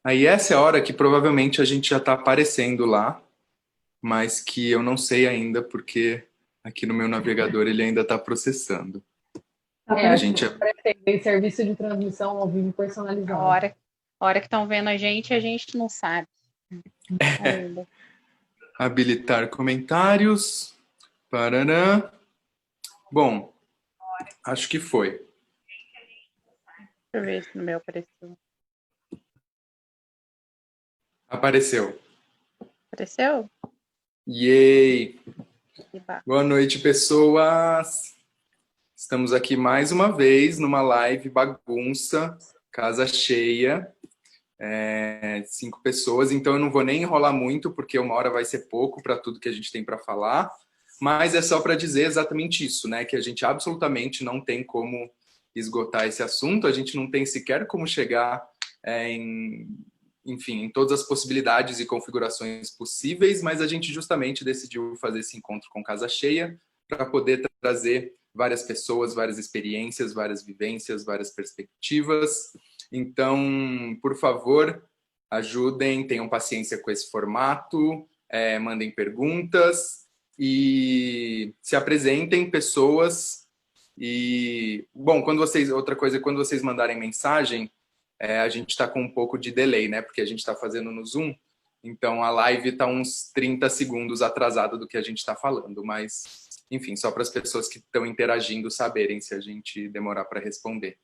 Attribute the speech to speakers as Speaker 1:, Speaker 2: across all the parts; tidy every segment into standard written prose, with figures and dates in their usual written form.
Speaker 1: Aí essa é a hora que provavelmente a gente já está aparecendo lá, mas que eu não sei ainda porque aqui no meu navegador ele ainda está processando.
Speaker 2: Tá
Speaker 1: A
Speaker 2: perto,
Speaker 1: gente
Speaker 2: tem serviço de transmissão ao vivo
Speaker 3: A
Speaker 2: personalizado.
Speaker 3: hora, a hora que estão vendo a gente não sabe ainda.
Speaker 1: habilitar comentários. Parará. Bom, acho que foi.
Speaker 3: Deixa eu ver se no meu apareceu.
Speaker 1: Apareceu.
Speaker 3: Apareceu?
Speaker 1: Yay!
Speaker 3: Que ba-
Speaker 1: Boa noite, pessoas! Estamos aqui mais uma vez numa live bagunça, casa cheia, 5 pessoas, então eu não vou nem enrolar muito, porque uma hora vai ser pouco para tudo que a gente tem para falar, mas é só para dizer exatamente isso, né? Que a gente absolutamente não tem como esgotar esse assunto, a gente não tem sequer como chegar em, enfim, em todas as possibilidades e configurações possíveis, mas a gente justamente decidiu fazer esse encontro com casa cheia para poder trazer várias pessoas, várias experiências, várias vivências, várias perspectivas. Então, por favor, ajudem, tenham paciência com esse formato, mandem perguntas e se apresentem pessoas. E, bom, outra coisa, quando vocês mandarem mensagem, a gente está com um pouco de delay, né? Porque a gente está fazendo no Zoom, então a live está uns 30 segundos atrasada do que a gente está falando, mas, enfim, só para as pessoas que estão interagindo saberem se a gente demorar para responder.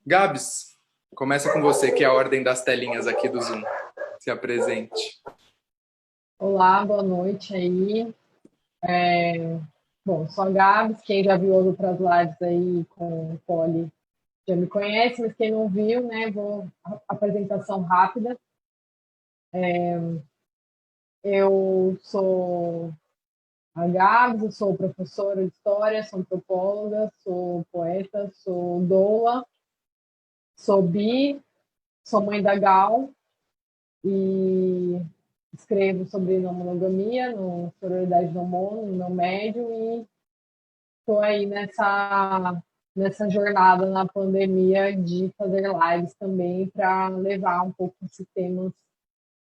Speaker 1: Gabs, começa com você, que é a ordem das telinhas aqui do Zoom. Se apresente.
Speaker 2: Olá, boa noite aí. Bom, sou a Gabs, quem já viu as outras lives aí com o Poli já me conhece, mas quem não viu, né, apresentação rápida. Eu sou a Gabs, eu sou professora de história, sou antropóloga, sou poeta, sou doula, sou bi, sou mãe da Gal e escrevo sobre não monogamia no Sororidade Não Mono, no meu médio, e estou aí nessa jornada na pandemia de fazer lives também para levar um pouco esses temas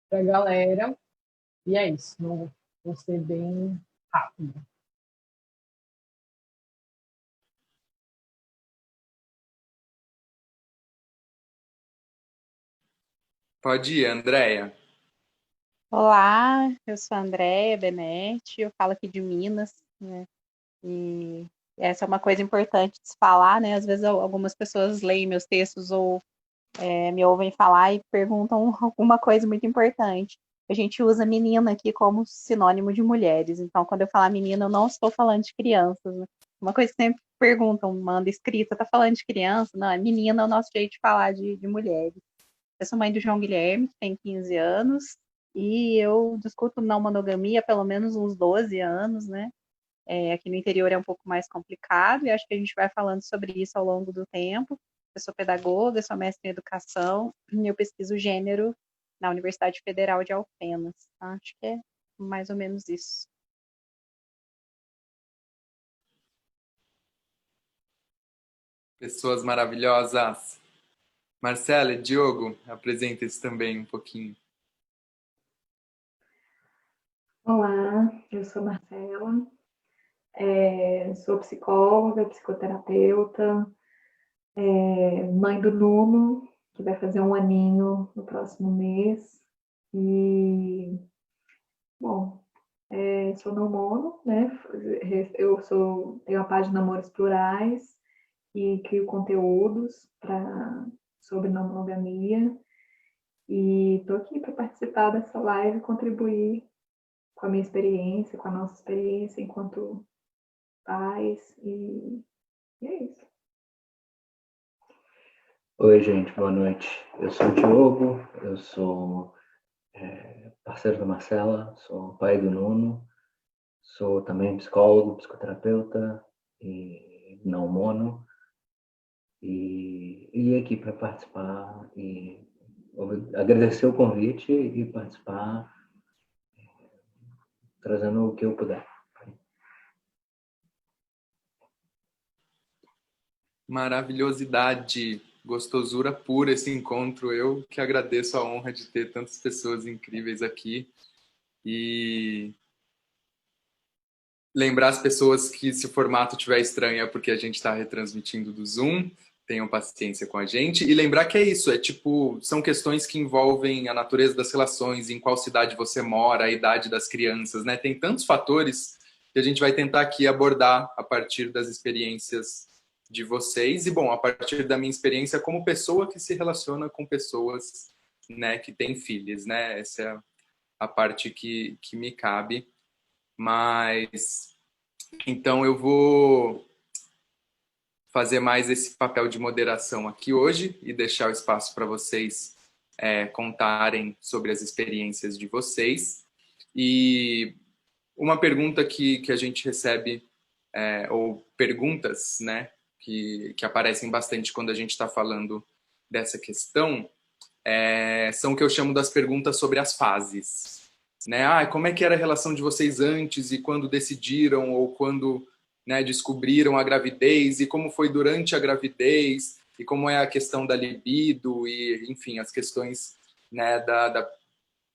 Speaker 2: para a galera. E é isso, não vou ser bem rápido.
Speaker 1: Pode ir, Andréia.
Speaker 3: Olá, eu sou a Andréia Benetti, eu falo aqui de Minas, né? E essa é uma coisa importante de se falar, né? Às vezes algumas pessoas leem meus textos ou me ouvem falar e perguntam alguma coisa muito importante. A gente usa menina aqui como sinônimo de mulheres. Então, quando eu falar menina, eu não estou falando de crianças, né? Uma coisa que sempre perguntam, manda escrita, tá falando de criança? Não, é menina é o nosso jeito de falar de mulheres. Eu sou mãe do João Guilherme, que tem 15 anos, e eu discuto não monogamia há pelo menos uns 12 anos, né? Aqui no interior é um pouco mais complicado, e acho que a gente vai falando sobre isso ao longo do tempo. Eu sou pedagoga, sou mestre em educação, e eu pesquiso gênero na Universidade Federal de Alfenas. Tá? Acho que é mais ou menos isso.
Speaker 1: Pessoas maravilhosas. Marcela, Diogo, apresentem-se também um pouquinho.
Speaker 4: Olá, eu sou Marcela, sou psicóloga, psicoterapeuta, mãe do Nuno, que vai fazer um aninho no próximo mês. E, bom, sou não mono, né? Tenho a página Amores Plurais e crio conteúdos sobre não monogamia. E estou aqui para participar dessa live e contribuir com a minha experiência, com a nossa experiência enquanto pais e é isso.
Speaker 5: Oi, gente, boa noite. Eu sou o Diogo, eu sou parceiro da Marcela, sou pai do Nuno, sou também psicólogo, psicoterapeuta e não mono, e aqui para participar e agradecer o convite e participar, trazendo o que eu puder.
Speaker 1: Maravilhosidade. gostosura pura esse encontro. Eu que agradeço a honra de ter tantas pessoas incríveis aqui. E lembrar as pessoas que se o formato estiver estranho é porque a gente está retransmitindo do Zoom, tenham paciência com a gente. E lembrar que é isso, é tipo, são questões que envolvem a natureza das relações, em qual cidade você mora, a idade das crianças, né? Tem tantos fatores que a gente vai tentar aqui abordar a partir das experiências de vocês. E, bom, a partir da minha experiência como pessoa que se relaciona com pessoas, né, que têm filhos, né? Essa é a parte que me cabe. Mas, então, eu vou fazer mais esse papel de moderação aqui hoje e deixar o espaço para vocês contarem sobre as experiências de vocês. E uma pergunta que a gente recebe, ou perguntas, né, que aparecem bastante quando a gente está falando dessa questão, são o que eu chamo das perguntas sobre as fases. Né? Como é que era a relação de vocês antes e quando decidiram ou quando, né, descobriram a gravidez e como foi durante a gravidez e como é a questão da libido e, enfim, as questões, né, da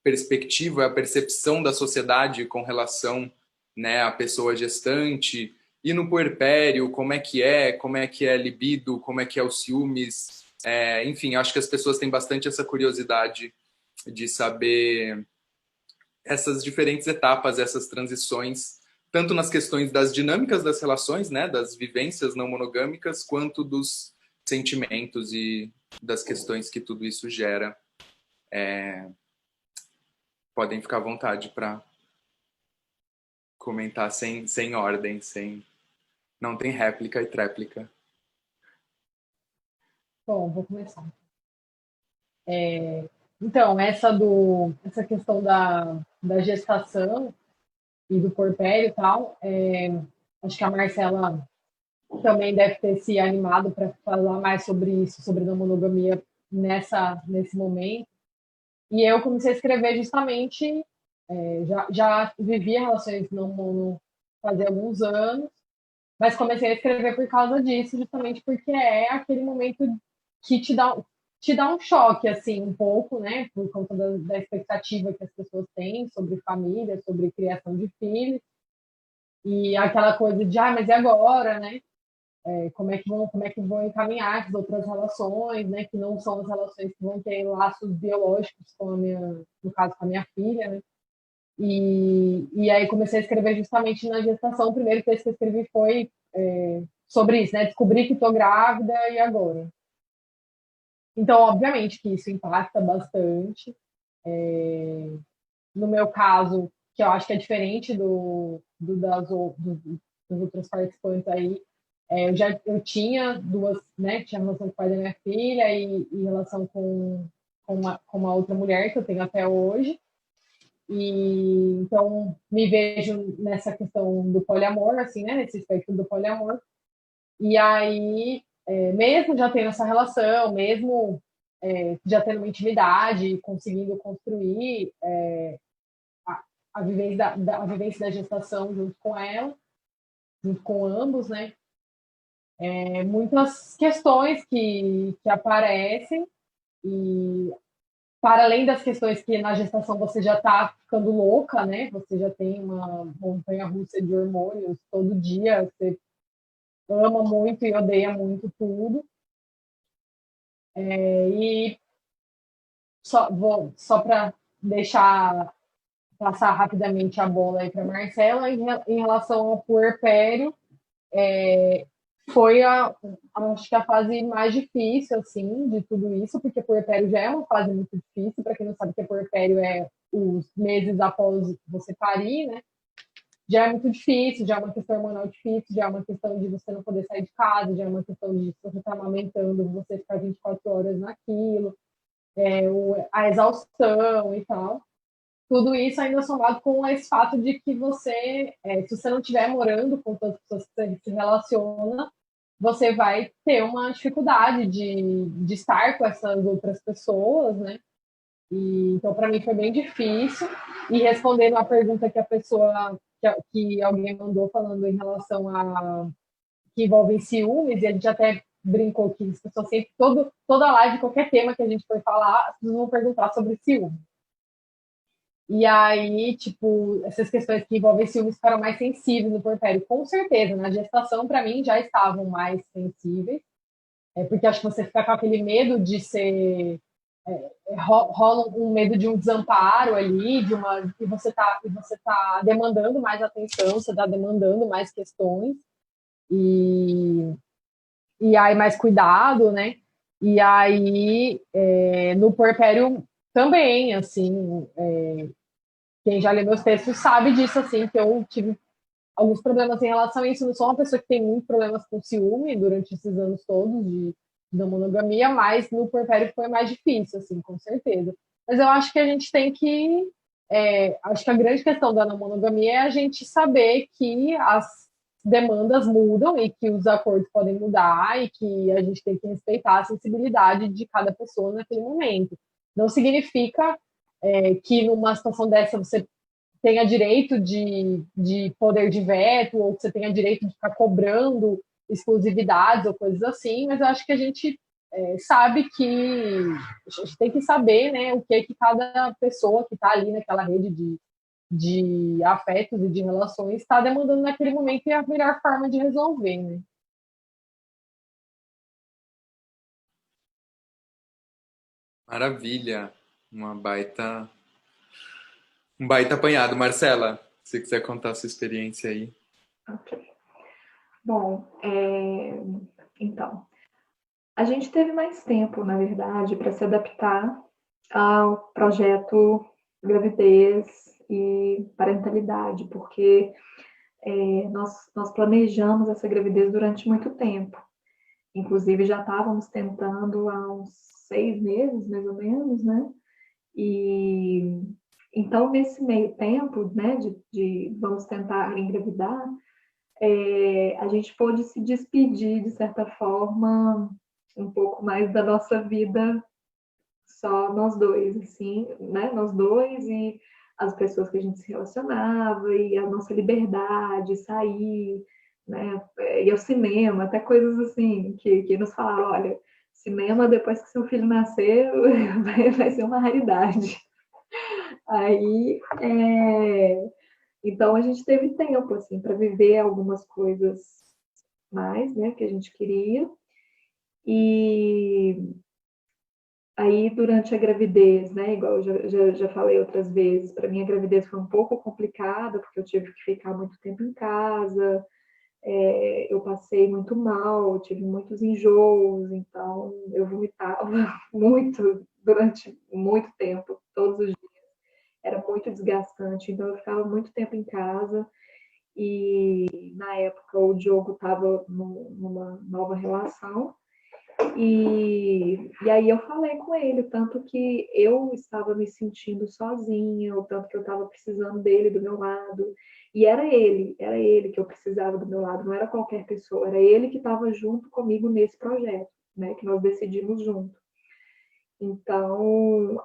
Speaker 1: perspectiva, a percepção da sociedade com relação, né, à pessoa gestante e no puerpério, como é que é libido, como é que é os ciúmes, enfim, acho que as pessoas têm bastante essa curiosidade de saber essas diferentes etapas, essas transições, tanto nas questões das dinâmicas das relações, né, das vivências não monogâmicas, quanto dos sentimentos e das questões que tudo isso gera. Podem ficar à vontade para comentar sem ordem, não tem réplica e tréplica.
Speaker 2: Bom, vou começar. Então, essa questão da gestação e do puerpério e tal, acho que a Marcela também deve ter se animado para falar mais sobre isso, sobre a monogamia nesse momento. E eu comecei a escrever justamente, já vivia relações não mono fazia alguns anos, mas comecei a escrever por causa disso, justamente porque é aquele momento que te dá um choque, assim, um pouco, né, por conta da expectativa que as pessoas têm sobre família, sobre criação de filhos, e aquela coisa de, mas e agora, né? Como é que vão encaminhar as outras relações, né, que não são as relações que vão ter laços biológicos no caso com a minha filha, né? E aí comecei a escrever justamente na gestação. O primeiro texto que eu escrevi foi sobre isso, né? Descobri que estou grávida e agora. Então, obviamente que isso impacta bastante. No meu caso, que eu acho que é diferente das outras participantes aí, eu tinha duas, né? Tinha relação com o pai da minha filha e relação com uma outra mulher que eu tenho até hoje. E então me vejo nessa questão do poliamor, assim, né? Nesse espectro do poliamor. E aí, mesmo já tendo essa relação, mesmo já tendo uma intimidade, conseguindo construir a vivência da gestação junto com ela, junto com ambos, né? Muitas questões que aparecem e para além das questões que na gestação você já está ficando louca, né? Você já tem uma montanha-russa de hormônios todo dia, você ama muito e odeia muito tudo. E só para passar rapidamente a bola aí para Marcela, em relação ao puerpério, foi acho que a fase mais difícil, assim, de tudo isso, porque puerpério já é uma fase muito difícil. Para quem não sabe o que é puerpério, é os meses após você parir, né? Já é muito difícil, já é uma questão hormonal difícil, já é uma questão de você não poder sair de casa, já é uma questão de você estar amamentando, você ficar 24 horas naquilo, a exaustão e tal. Tudo isso ainda somado com esse fato de que você, se você não estiver morando com todas as pessoas que você se relaciona, você vai ter uma dificuldade de estar com essas outras pessoas, né? Então, para mim, foi bem difícil. E respondendo a pergunta que alguém mandou falando em relação a que envolve ciúmes, e a gente até brincou que as pessoas sempre, toda live, qualquer tema que a gente for falar, as pessoas vão perguntar sobre ciúme. E aí, tipo, essas questões que envolvem ciúmes ficaram mais sensíveis no puerpério. Com certeza, na gestação, para mim, já estavam mais sensíveis. Porque acho que você fica com aquele medo de ser... rola um medo de um desamparo ali, e você tá demandando mais atenção, você está demandando mais questões. E aí mais cuidado, né? E aí, no puerpério também, assim, quem já lê meus textos sabe disso, assim, que eu tive alguns problemas em relação a isso. Eu não sou uma pessoa que tem muitos problemas com ciúme durante esses anos todos da monogamia, mas no puerpério foi mais difícil, assim, com certeza. Mas eu acho que a gente tem que... acho que a grande questão da não monogamia é a gente saber que as demandas mudam e que os acordos podem mudar e que a gente tem que respeitar a sensibilidade de cada pessoa naquele momento. Não significa que numa situação dessa você tenha direito de poder de veto ou que você tenha direito de ficar cobrando exclusividades ou coisas assim, mas eu acho que a gente sabe que a gente tem que saber, né, o que é que cada pessoa que está ali naquela rede de afetos e de relações está demandando naquele momento e a melhor forma de resolver, né?
Speaker 1: Maravilha. Um baita apanhado. Marcela, se você quiser contar a sua experiência aí.
Speaker 4: Ok. Bom, então, a gente teve mais tempo, na verdade, para se adaptar ao projeto gravidez e parentalidade, porque nós planejamos essa gravidez durante muito tempo. Inclusive, já estávamos tentando há uns 6 meses, mais ou menos, né? E então, nesse meio tempo, né, de vamos tentar engravidar, a gente pôde se despedir, de certa forma, um pouco mais da nossa vida, só nós dois, assim, né? Nós dois e as pessoas que a gente se relacionava, e a nossa liberdade, sair, né? Ir ao cinema, até coisas assim, que nos falaram, olha, cinema depois que seu filho nascer vai ser uma raridade. Aí, então a gente teve tempo, assim, para viver algumas coisas mais, né, que a gente queria. E aí, durante a gravidez, né, igual eu já falei outras vezes, para mim a gravidez foi um pouco complicada, porque eu tive que ficar muito tempo em casa, eu passei muito mal, tive muitos enjoos, então eu vomitava muito durante muito tempo, todos os dias. Era muito desgastante, então eu ficava muito tempo em casa. E na época o Diogo estava numa nova relação. E aí eu falei com ele, tanto que eu estava me sentindo sozinha, o tanto que eu estava precisando dele do meu lado. E era ele que eu precisava do meu lado, não era qualquer pessoa, era ele que estava junto comigo nesse projeto, né, que nós decidimos junto. Então,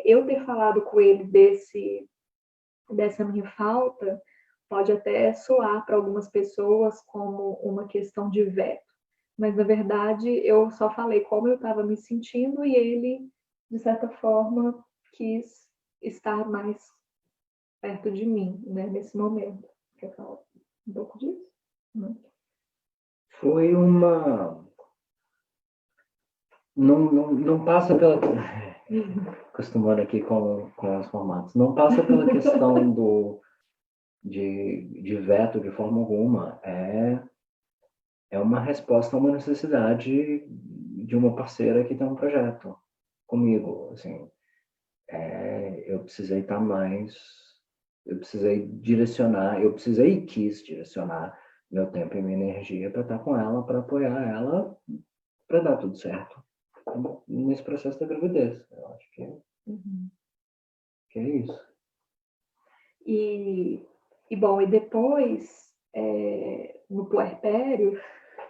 Speaker 4: eu ter falado com ele dessa minha falta pode até soar para algumas pessoas como uma questão de veto, mas na verdade eu só falei como eu estava me sentindo e ele, de certa forma, quis estar mais perto de mim, né, nesse momento. Quer falar um pouco disso?
Speaker 5: Foi uma... Não passa pela... Acostumando aqui com os formatos. Não passa pela questão de veto de forma alguma. É uma resposta a uma necessidade de uma parceira que tem um projeto comigo. Assim, eu precisei estar mais... Eu precisei direcionar, eu precisei e quis direcionar meu tempo e minha energia para estar com ela, para apoiar ela, para dar tudo certo nesse processo da gravidez. Eu acho que é isso.
Speaker 4: E bom, e depois, no puerpério,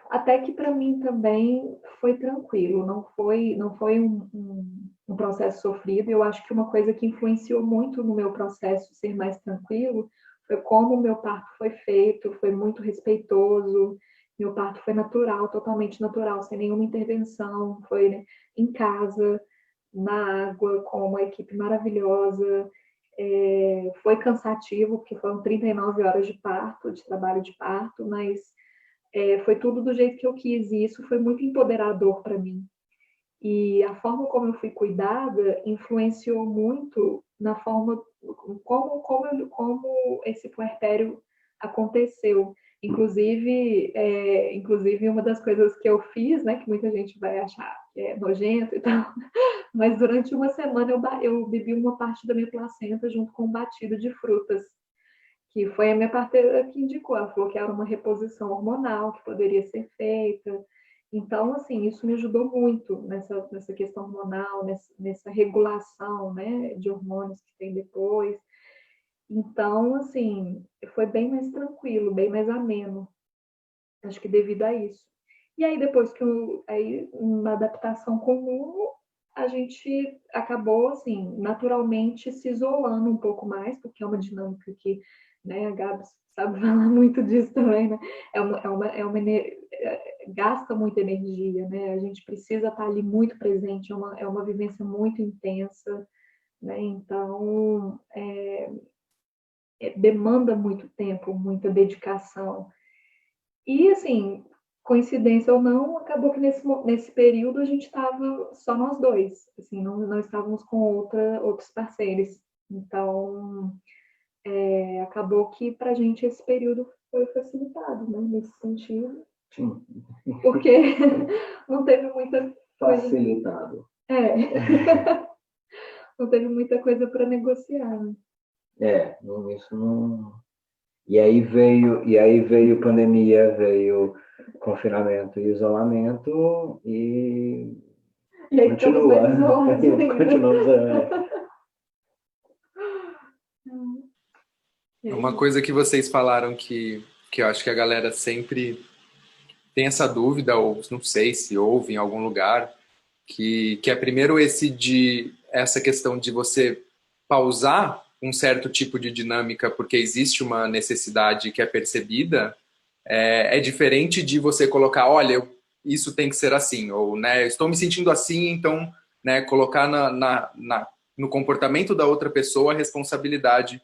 Speaker 4: até que para mim também foi tranquilo, não foi um processo sofrido. Eu acho que uma coisa que influenciou muito no meu processo ser mais tranquilo foi como o meu parto foi feito, foi muito respeitoso. Meu parto foi natural, totalmente natural, sem nenhuma intervenção. Foi, né, em casa, na água, com uma equipe maravilhosa. Foi cansativo, porque foram 39 horas de parto, de trabalho de parto, mas foi tudo do jeito que eu quis, e isso foi muito empoderador para mim. E a forma como eu fui cuidada influenciou muito na forma como esse puerpério aconteceu. Inclusive, uma das coisas que eu fiz, né, que muita gente vai achar que é nojento e tal, mas durante uma semana eu bebi uma parte da minha placenta junto com um batido de frutas, que foi a minha parteira que indicou. Ela falou que era uma reposição hormonal que poderia ser feita. Então, assim, isso me ajudou muito nessa questão hormonal, nessa regulação, né, de hormônios que tem depois. Então, assim, foi bem mais tranquilo, bem mais ameno. Acho que devido a isso. E aí, depois que uma adaptação comum, a gente acabou, assim, naturalmente se isolando um pouco mais, porque é uma dinâmica que, né, a Gabi sabe falar muito disso também, né? Gasta muita energia, né? A gente precisa estar ali muito presente, é uma vivência muito intensa, né? Então, demanda muito tempo, muita dedicação. E, assim, coincidência ou não, acabou que nesse período a gente estava só nós dois, assim, não estávamos com outros parceiros. Então, acabou que para a gente esse período foi facilitado, né, nesse sentido.
Speaker 5: Sim.
Speaker 4: Porque não teve muita coisa.
Speaker 5: Facilitado.
Speaker 4: Não teve muita coisa para negociar. Né?
Speaker 5: Isso não. E aí veio pandemia, veio confinamento e isolamento e
Speaker 4: aí
Speaker 5: continua. Continuamos
Speaker 1: Uma coisa que vocês falaram que eu acho que a galera sempre tem essa dúvida, ou não sei se ouve em algum lugar, que é primeiro essa questão de você pausar um certo tipo de dinâmica porque existe uma necessidade que é percebida, é diferente de você colocar, olha, isso tem que ser assim, ou, né, estou me sentindo assim, então, né, colocar no comportamento da outra pessoa a responsabilidade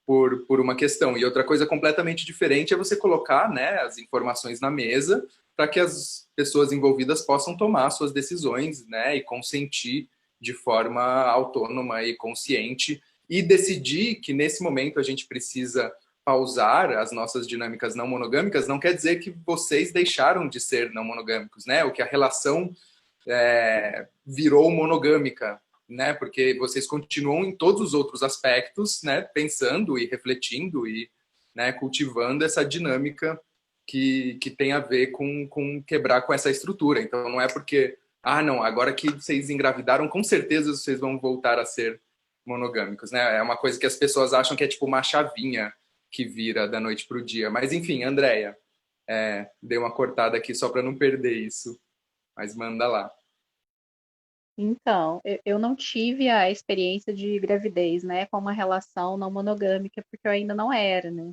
Speaker 1: por uma questão. E outra coisa completamente diferente é você colocar, né, as informações na mesa para que as pessoas envolvidas possam tomar suas decisões, né, e consentir de forma autônoma e consciente e decidir que nesse momento a gente precisa pausar as nossas dinâmicas não monogâmicas. Não quer dizer que vocês deixaram de ser não monogâmicos, né? O que a relação virou monogâmica, né? Porque vocês continuam em todos os outros aspectos, né? Pensando e refletindo e, né, cultivando essa dinâmica que tem a ver com quebrar com essa estrutura. Então não é porque, não, agora que vocês engravidaram, com certeza vocês vão voltar a ser monogâmicos, né? É uma coisa que as pessoas acham que é tipo uma chavinha que vira da noite para o dia. Mas enfim, Andréia, dei uma cortada aqui só para não perder isso, mas manda lá.
Speaker 3: Então, eu não tive a experiência de gravidez, né, com uma relação não monogâmica, porque eu ainda não era, né?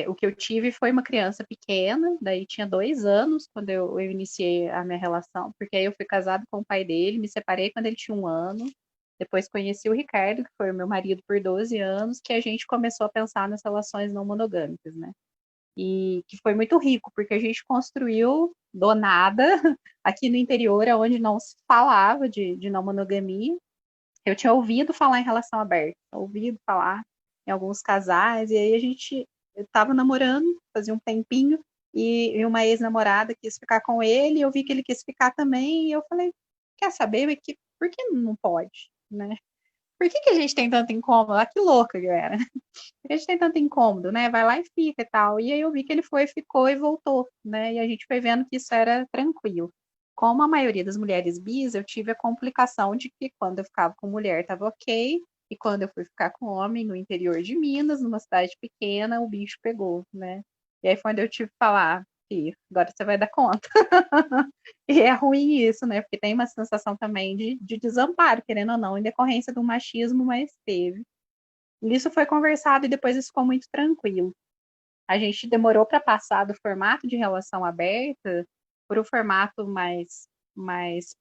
Speaker 3: O que eu tive foi uma criança pequena, daí tinha 2 anos quando eu iniciei a minha relação, porque aí eu fui casada com o pai dele, me separei quando ele tinha 1 ano, depois conheci o Ricardo, que foi o meu marido por 12 anos, que a gente começou a pensar nas relações não monogâmicas, né? E que foi muito rico, porque a gente construiu do nada, aqui no interior, onde não se falava de não monogamia. Eu tinha ouvido falar em relação aberta, ouvido falar em alguns casais, e aí eu estava namorando, fazia um tempinho, e uma ex-namorada quis ficar com ele, e eu vi que ele quis ficar também, e eu falei, quer saber, por que não pode, né? Por que a gente tem tanto incômodo? Ah, que louca que eu era. Por que a gente tem tanto incômodo, né? Vai lá e fica e tal. E aí eu vi que ele foi, ficou e voltou, né? E a gente foi vendo que isso era tranquilo. Como a maioria das mulheres bis, eu tive a complicação de que quando eu ficava com mulher estava ok, e quando eu fui ficar com homem no interior de Minas, numa cidade pequena, o bicho pegou, né? E aí foi onde eu tive que falar, filho, agora você vai dar conta. E é ruim isso, né? Porque tem uma sensação também de desamparo, querendo ou não, em decorrência do machismo, mas teve. Isso foi conversado e depois isso ficou muito tranquilo. a gente demorou para passar do formato de relação aberta para o formato mais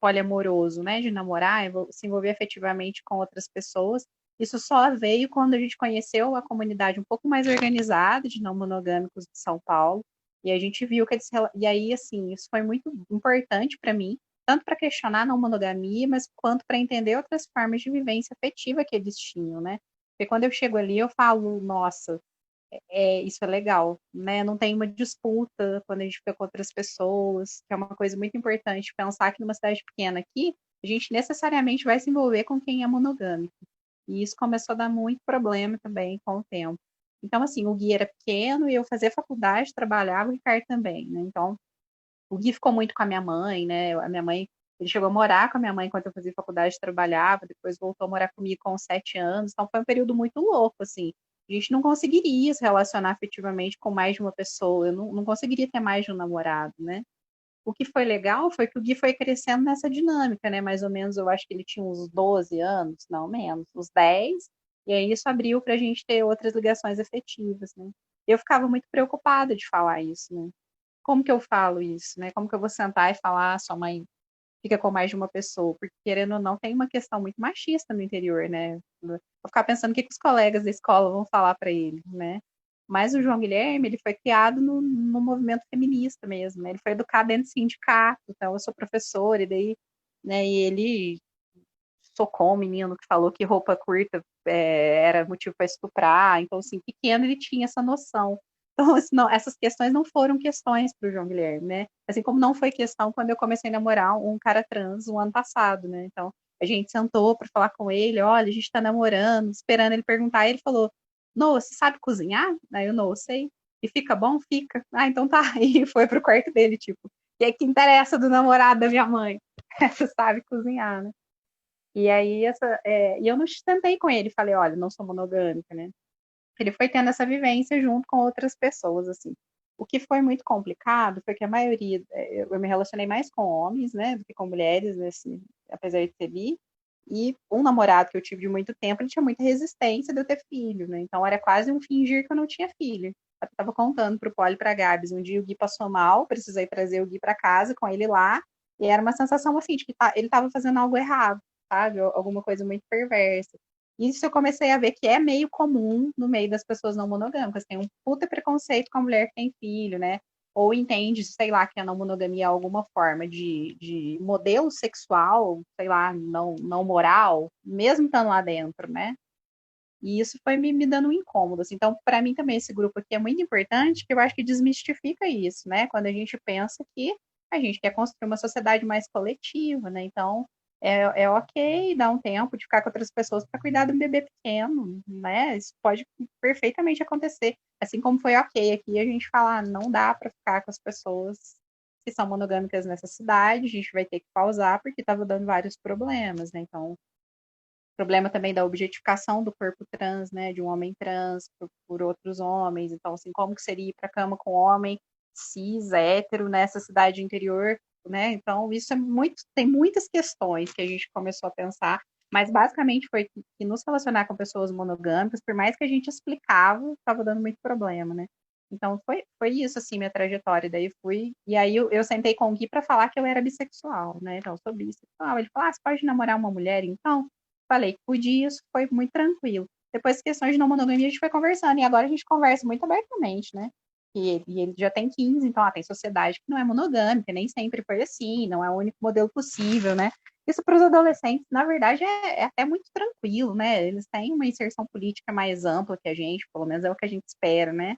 Speaker 3: poliamoroso, né? De namorar, se envolver afetivamente com outras pessoas. Isso só veio quando a gente conheceu a comunidade um pouco mais organizada de não monogâmicos de São Paulo. E a gente viu que eles. E aí, assim, isso foi muito importante para mim, tanto para questionar a não monogamia, mas quanto para entender outras formas de vivência afetiva que eles tinham, né? Porque quando eu chego ali, eu falo, nossa, isso é legal, né? Não tem uma disputa quando a gente fica com outras pessoas, que é uma coisa muito importante pensar que numa cidade pequena aqui, a gente necessariamente vai se envolver com quem é monogâmico. E isso começou a dar muito problema também com o tempo. Então, assim, o Gui era pequeno e eu fazia faculdade, trabalhava, o Ricardo também, né? Então, o Gui ficou muito com a minha mãe, né? A minha mãe, ele chegou a morar com a minha mãe enquanto eu fazia faculdade, trabalhava, depois voltou a morar comigo com 7 anos. Então, foi um período muito louco, assim. A gente não conseguiria se relacionar afetivamente com mais de uma pessoa, eu não conseguiria ter mais de um namorado, né? O que foi legal foi que o Gui foi crescendo nessa dinâmica, né? Mais ou menos, eu acho que ele tinha uns 12 anos, não menos, uns 10, e aí isso abriu para a gente ter outras ligações afetivas, né? Eu ficava muito preocupada de falar isso, né? Como que eu falo isso, né? Como que eu vou sentar e falar, sua mãe fica com mais de uma pessoa? Porque, querendo ou não, tem uma questão muito machista no interior, né? Vou ficar pensando o que os colegas da escola vão falar para ele, né? Mas o João Guilherme, ele foi criado no movimento feminista mesmo, né? Ele foi educado dentro de sindicato, então eu sou professora, e daí, né, e ele socou um menino que falou que roupa curta era motivo para estuprar, então, assim, pequeno ele tinha essa noção. Então, assim, não, essas questões não foram questões para o João Guilherme, né? Assim como não foi questão quando eu comecei a namorar um cara trans um ano passado, né? Então, a gente sentou para falar com ele, olha, a gente está namorando, esperando ele perguntar, e ele falou, Noah, você sabe cozinhar? Aí eu, não, sei. E fica bom? Fica. Ah, então tá. E foi pro quarto dele, tipo, e aí que interessa do namorado da minha mãe? Você sabe cozinhar, né? E aí, e eu não sentei com ele, falei, olha, não sou monogâmica, né? Ele foi tendo essa vivência junto com outras pessoas, assim. O que foi muito complicado foi que a maioria, eu me relacionei mais com homens, né, do que com mulheres, apesar de ser bi, e um namorado que eu tive de muito tempo, ele tinha muita resistência de eu ter filho, né, então era quase um fingir que eu não tinha filho. Eu estava contando pro Poli e pra Gabs, um dia o Gui passou mal, precisei trazer o Gui para casa com ele lá, e era uma sensação assim, de que ele estava fazendo algo errado, sabe, alguma coisa muito perversa. Isso eu comecei a ver que é meio comum no meio das pessoas não monogâmicas. Tem um puta preconceito com a mulher que tem filho, né? Ou entende, sei lá, que a não monogamia é alguma forma de modelo sexual, sei lá, não moral, mesmo estando lá dentro, né? E isso foi me dando um incômodo. Assim. Então, para mim também, esse grupo aqui é muito importante, que eu acho que desmistifica isso, né? Quando a gente pensa que a gente quer construir uma sociedade mais coletiva, né? Então, é ok dar um tempo de ficar com outras pessoas para cuidar de um bebê pequeno, né? Isso pode perfeitamente acontecer. Assim como foi ok aqui a gente falar, não dá para ficar com as pessoas que são monogâmicas nessa cidade, a gente vai ter que pausar porque estava dando vários problemas, né? Então, problema também da objetificação do corpo trans, né, de um homem trans por outros homens. Então, assim, como que seria ir para a cama com um homem cis, hétero, nessa cidade interior, né? Então, isso tem muitas questões que a gente começou a pensar, mas basicamente foi que nos relacionar com pessoas monogâmicas, por mais que a gente explicava, estava dando muito problema, né? Então, foi isso, assim, minha trajetória. Daí e aí eu sentei com o Gui para falar que eu era bissexual, né? Então, eu sou bissexual. Ele falou, você pode namorar uma mulher, então? Falei que podia, isso foi muito tranquilo. Depois, questões de não monogamia, a gente foi conversando, e agora a gente conversa muito abertamente, né? E ele já tem 15, então tem sociedade que não é monogâmica, nem sempre foi assim, não é o único modelo possível, né? Isso para os adolescentes, na verdade, é até muito tranquilo, né? Eles têm uma inserção política mais ampla que a gente, pelo menos é o que a gente espera, né?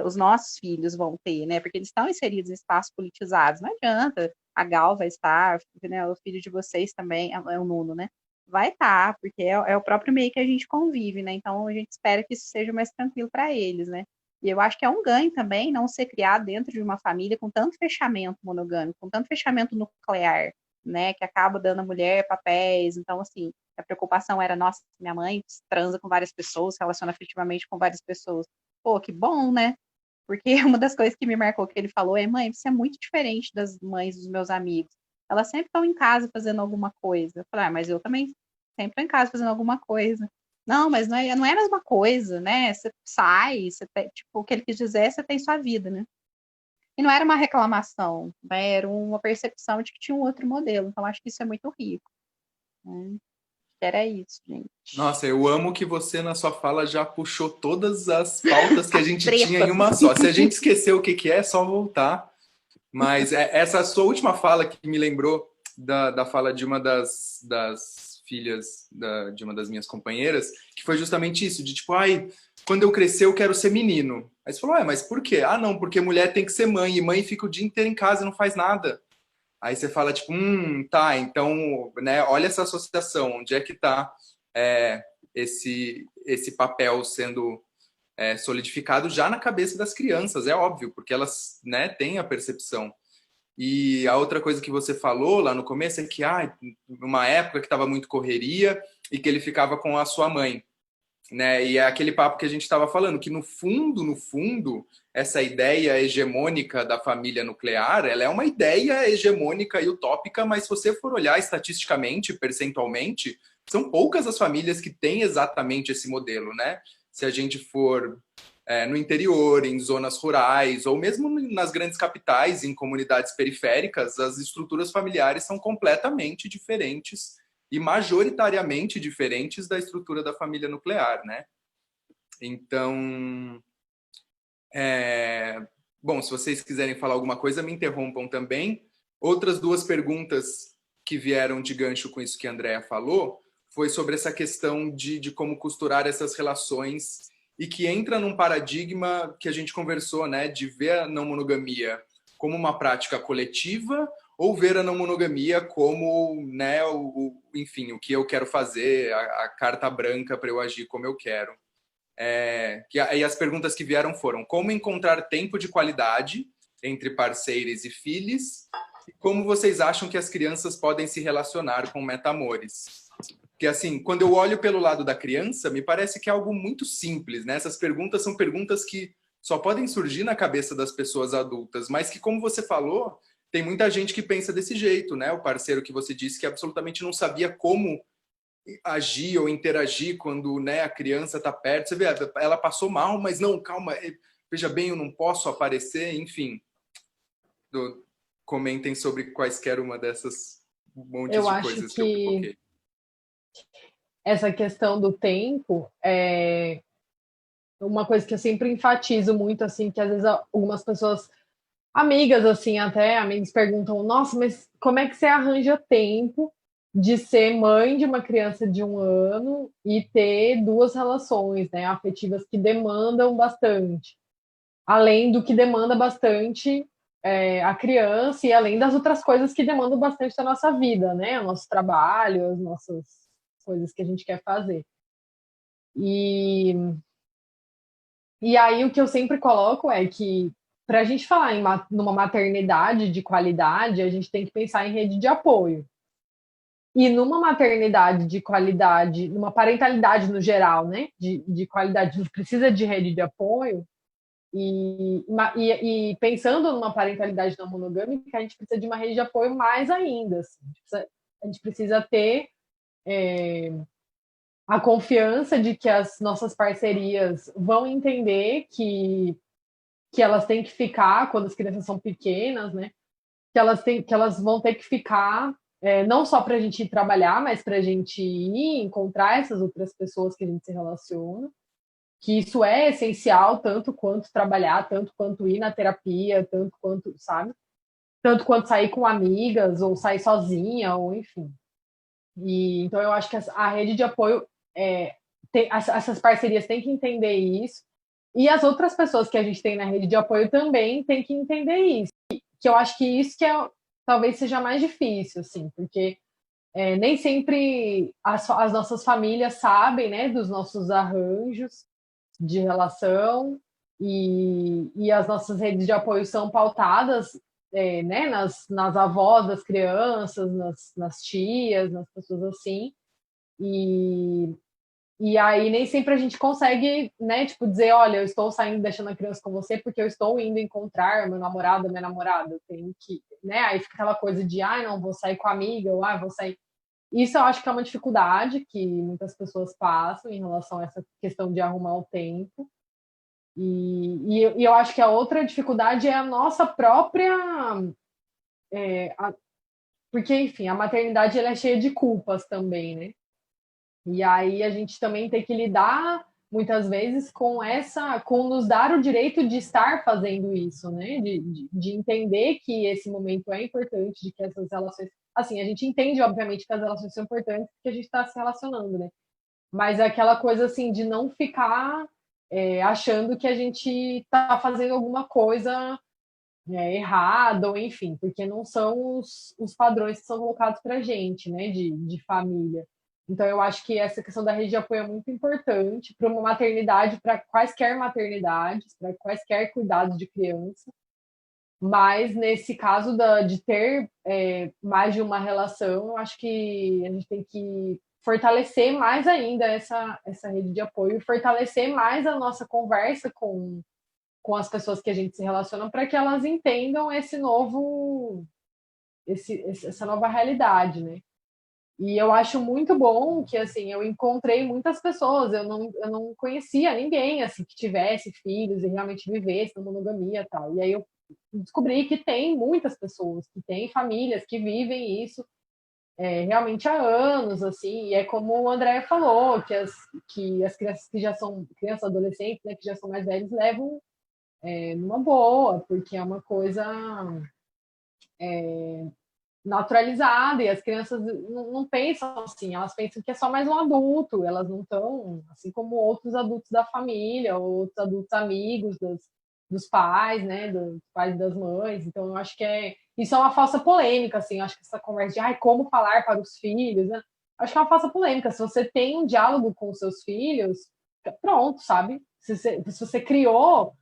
Speaker 3: Os nossos filhos vão ter, né? Porque eles estão inseridos em espaços politizados, não adianta. A Gal vai estar, né? O filho de vocês também, é o Nuno, né? Vai estar, porque é o próprio meio que a gente convive, né? Então a gente espera que isso seja mais tranquilo para eles, né? E eu acho que é um ganho também não ser criado dentro de uma família com tanto fechamento monogâmico, com tanto fechamento nuclear, né? Que acaba dando à mulher papéis. Então, assim, a preocupação era, nossa, minha mãe transa com várias pessoas, se relaciona afetivamente com várias pessoas. Pô, que bom, né? Porque uma das coisas que me marcou que ele falou é, mãe, você é muito diferente das mães dos meus amigos. Elas sempre estão em casa fazendo alguma coisa. Eu falei, mas eu também sempre estou em casa fazendo alguma coisa. Não, mas não é a mesma coisa, né? Você sai, tipo, o que ele quis dizer é você tem sua vida, né? E não era uma reclamação, né? Era uma percepção de que tinha um outro modelo. Então, acho que isso é muito rico, né? Era isso, gente.
Speaker 1: Nossa, eu amo que você, na sua fala, já puxou todas as pautas que a gente tinha em
Speaker 3: Tretas.
Speaker 1: uma só. Se a gente esqueceu o que que é só voltar. Mas essa sua última fala que me lembrou da fala de uma das filhas de uma das minhas companheiras, que foi justamente isso, de tipo, ai, quando eu crescer eu quero ser menino. Aí você falou, mas por quê? Ah, não, porque mulher tem que ser mãe, e mãe fica o dia inteiro em casa e não faz nada. Aí você fala, tipo, tá, então, né, olha essa associação, onde é que tá esse papel sendo solidificado já na cabeça das crianças, é óbvio, porque elas, né, têm a percepção. E a outra coisa que você falou lá no começo é que, numa época que estava muito correria e que ele ficava com a sua mãe, né? E é aquele papo que a gente estava falando, que no fundo, essa ideia hegemônica da família nuclear, ela é uma ideia hegemônica e utópica, mas se você for olhar estatisticamente, percentualmente, são poucas as famílias que têm exatamente esse modelo, né? Se a gente for no interior, em zonas rurais, ou mesmo nas grandes capitais, em comunidades periféricas, as estruturas familiares são completamente diferentes e majoritariamente diferentes da estrutura da família nuclear, né? Então, bom, se vocês quiserem falar alguma coisa, me interrompam também. Outras duas perguntas que vieram de gancho com isso que a Andrea falou foi sobre essa questão de como costurar essas relações e que entra num paradigma que a gente conversou, né, de ver a não monogamia como uma prática coletiva ou ver a não monogamia como, né, enfim, o que eu quero fazer, a carta branca para eu agir como eu quero. E as perguntas que vieram foram: como encontrar tempo de qualidade entre parceiros e filhos? E como vocês acham que as crianças podem se relacionar com metamores? Porque, assim, quando eu olho pelo lado da criança, me parece que é algo muito simples, né? Essas perguntas são perguntas que só podem surgir na cabeça das pessoas adultas, mas que, como você falou, tem muita gente que pensa desse jeito, né? O parceiro que você disse que absolutamente não sabia como agir ou interagir quando, né, a criança está perto. Você vê, ela passou mal, mas não, calma, veja bem, eu não posso aparecer, enfim. Comentem sobre quaisquer uma dessas montes
Speaker 2: Eu
Speaker 1: de
Speaker 2: acho
Speaker 1: coisas que eu
Speaker 2: que
Speaker 1: pipoquei.
Speaker 2: essa questão do tempo é uma coisa que eu sempre enfatizo muito, assim, que às vezes algumas pessoas, amigas, assim, até amigos perguntam, nossa, mas como é que você arranja tempo de ser mãe de uma criança de 1 ano e ter duas relações, né, afetivas que demandam bastante, além do que demanda bastante a criança e além das outras coisas que demandam bastante da nossa vida, né, o nosso trabalho, as nossas coisas que a gente quer fazer. E aí o que eu sempre coloco é que para a gente falar numa maternidade de qualidade, a gente tem que pensar em rede de apoio. E numa maternidade de qualidade, numa parentalidade no geral, né, de qualidade, a gente precisa de rede de apoio. E pensando numa parentalidade não monogâmica, a gente precisa de uma rede de apoio mais ainda. Assim. A gente precisa ter a confiança de que as nossas parcerias vão entender que elas têm que ficar quando as crianças são pequenas, né? Que elas vão ter que ficar não só para a gente ir trabalhar, mas para a gente ir encontrar essas outras pessoas que a gente se relaciona. Que isso é essencial tanto quanto trabalhar, tanto quanto ir na terapia, tanto quanto, sabe? Tanto quanto sair com amigas ou sair sozinha, ou enfim. E então eu acho que a rede de apoio essas parcerias têm que entender isso. E as outras pessoas que a gente tem na rede de apoio também têm que entender isso. Que eu acho que isso que talvez seja mais difícil, assim, porque nem sempre as nossas famílias sabem, né, dos nossos arranjos de relação e as nossas redes de apoio são pautadas né, nas avós das crianças, nas tias, nas pessoas assim. E aí nem sempre a gente consegue, né, tipo, dizer, olha, eu estou saindo deixando a criança com você porque eu estou indo encontrar meu namorado, minha namorada, eu tenho que, né, aí fica aquela coisa de, não, vou sair com a amiga, ou vou sair. isso eu acho que é uma dificuldade que muitas pessoas passam em relação a essa questão de arrumar o tempo. E eu acho que a outra dificuldade é a nossa própria. Porque, enfim, a maternidade ela é cheia de culpas também, né? E aí a gente também tem que lidar muitas vezes com nos dar o direito de estar fazendo isso, né? De entender que esse momento é importante, de que essas relações. Assim, a gente entende, obviamente, que as relações são importantes porque a gente está se relacionando, né? Mas é aquela coisa assim de não ficar achando que a gente está fazendo alguma coisa errada, ou enfim, porque não são os padrões que são colocados para a gente, né, de família. Então, eu acho que essa questão da rede de apoio é muito importante para uma maternidade, para quaisquer maternidades, para quaisquer cuidados de criança. Mas, nesse caso de ter mais de uma relação, eu acho que a gente tem que fortalecer mais ainda essa rede de apoio, fortalecer mais a nossa conversa com as pessoas que a gente se relaciona para que elas entendam essa nova realidade, né? E eu acho muito bom que, assim, eu encontrei muitas pessoas, eu não conhecia ninguém, assim, que tivesse filhos e realmente vivesse na monogamia e tal. E aí eu descobri que tem muitas pessoas, que têm famílias que vivem isso realmente há anos, assim, e é como o André falou, que as crianças que já são crianças, adolescentes, né, que já são mais velhos, levam numa boa, porque é uma coisa naturalizada e as crianças não pensam assim, elas pensam que é só mais um adulto, elas não estão, assim como outros adultos da família, ou outros adultos amigos dos pais, né, dos pais e das mães. Então, eu acho que isso é uma falsa polêmica, assim, eu acho que essa conversa de como falar para os filhos, né? Acho que é uma falsa polêmica. Se você tem um diálogo com os seus filhos, pronto, sabe? Se você criou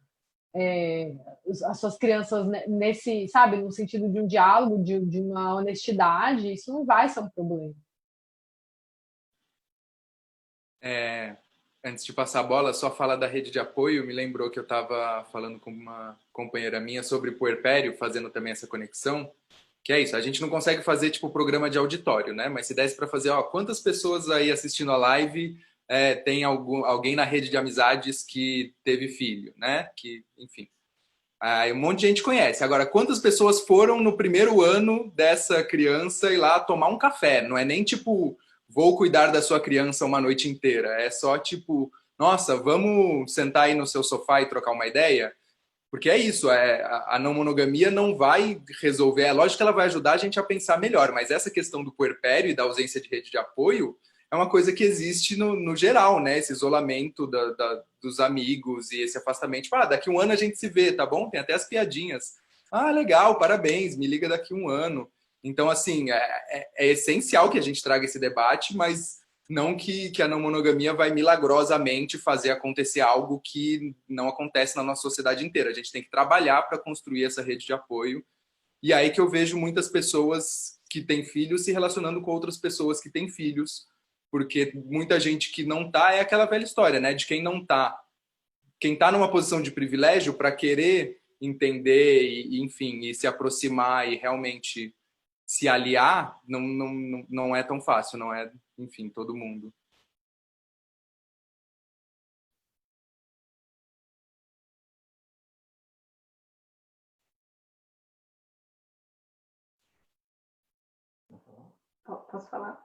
Speaker 2: as suas crianças nesse, sabe, no sentido de um diálogo, de uma honestidade, isso não vai ser um problema.
Speaker 1: Antes de passar a bola, só falar da rede de apoio, me lembrou que eu estava falando com uma companheira minha sobre puerpério, fazendo também essa conexão, que é isso, a gente não consegue fazer tipo programa de auditório, né? Mas se desse para fazer, ó, quantas pessoas aí assistindo a live tem alguém na rede de amizades que teve filho, né? Que, enfim, aí um monte de gente conhece. Agora, quantas pessoas foram no primeiro ano dessa criança ir lá tomar um café? Não é nem tipo, vou cuidar da sua criança uma noite inteira. É só tipo, nossa, vamos sentar aí no seu sofá e trocar uma ideia? Porque é isso, a não monogamia não vai resolver. É lógico que ela vai ajudar a gente a pensar melhor, mas essa questão do puerpério e da ausência de rede de apoio é uma coisa que existe no geral, né? Esse isolamento dos amigos e esse afastamento. Tipo, daqui um ano a gente se vê, tá bom? Tem até as piadinhas. Ah, legal, parabéns, me liga daqui um ano. Então, assim, é essencial que a gente traga esse debate, mas não que a não monogamia vai milagrosamente fazer acontecer algo que não acontece na nossa sociedade inteira. A gente tem que trabalhar para construir essa rede de apoio. E aí que eu vejo muitas pessoas que têm filhos se relacionando com outras pessoas que têm filhos, porque muita gente que não tá é aquela velha história, né? De quem não tá. Quem tá numa posição de privilégio para querer entender enfim, e se aproximar e realmente se aliar, não é tão fácil, não é, enfim, todo mundo.
Speaker 4: Posso falar?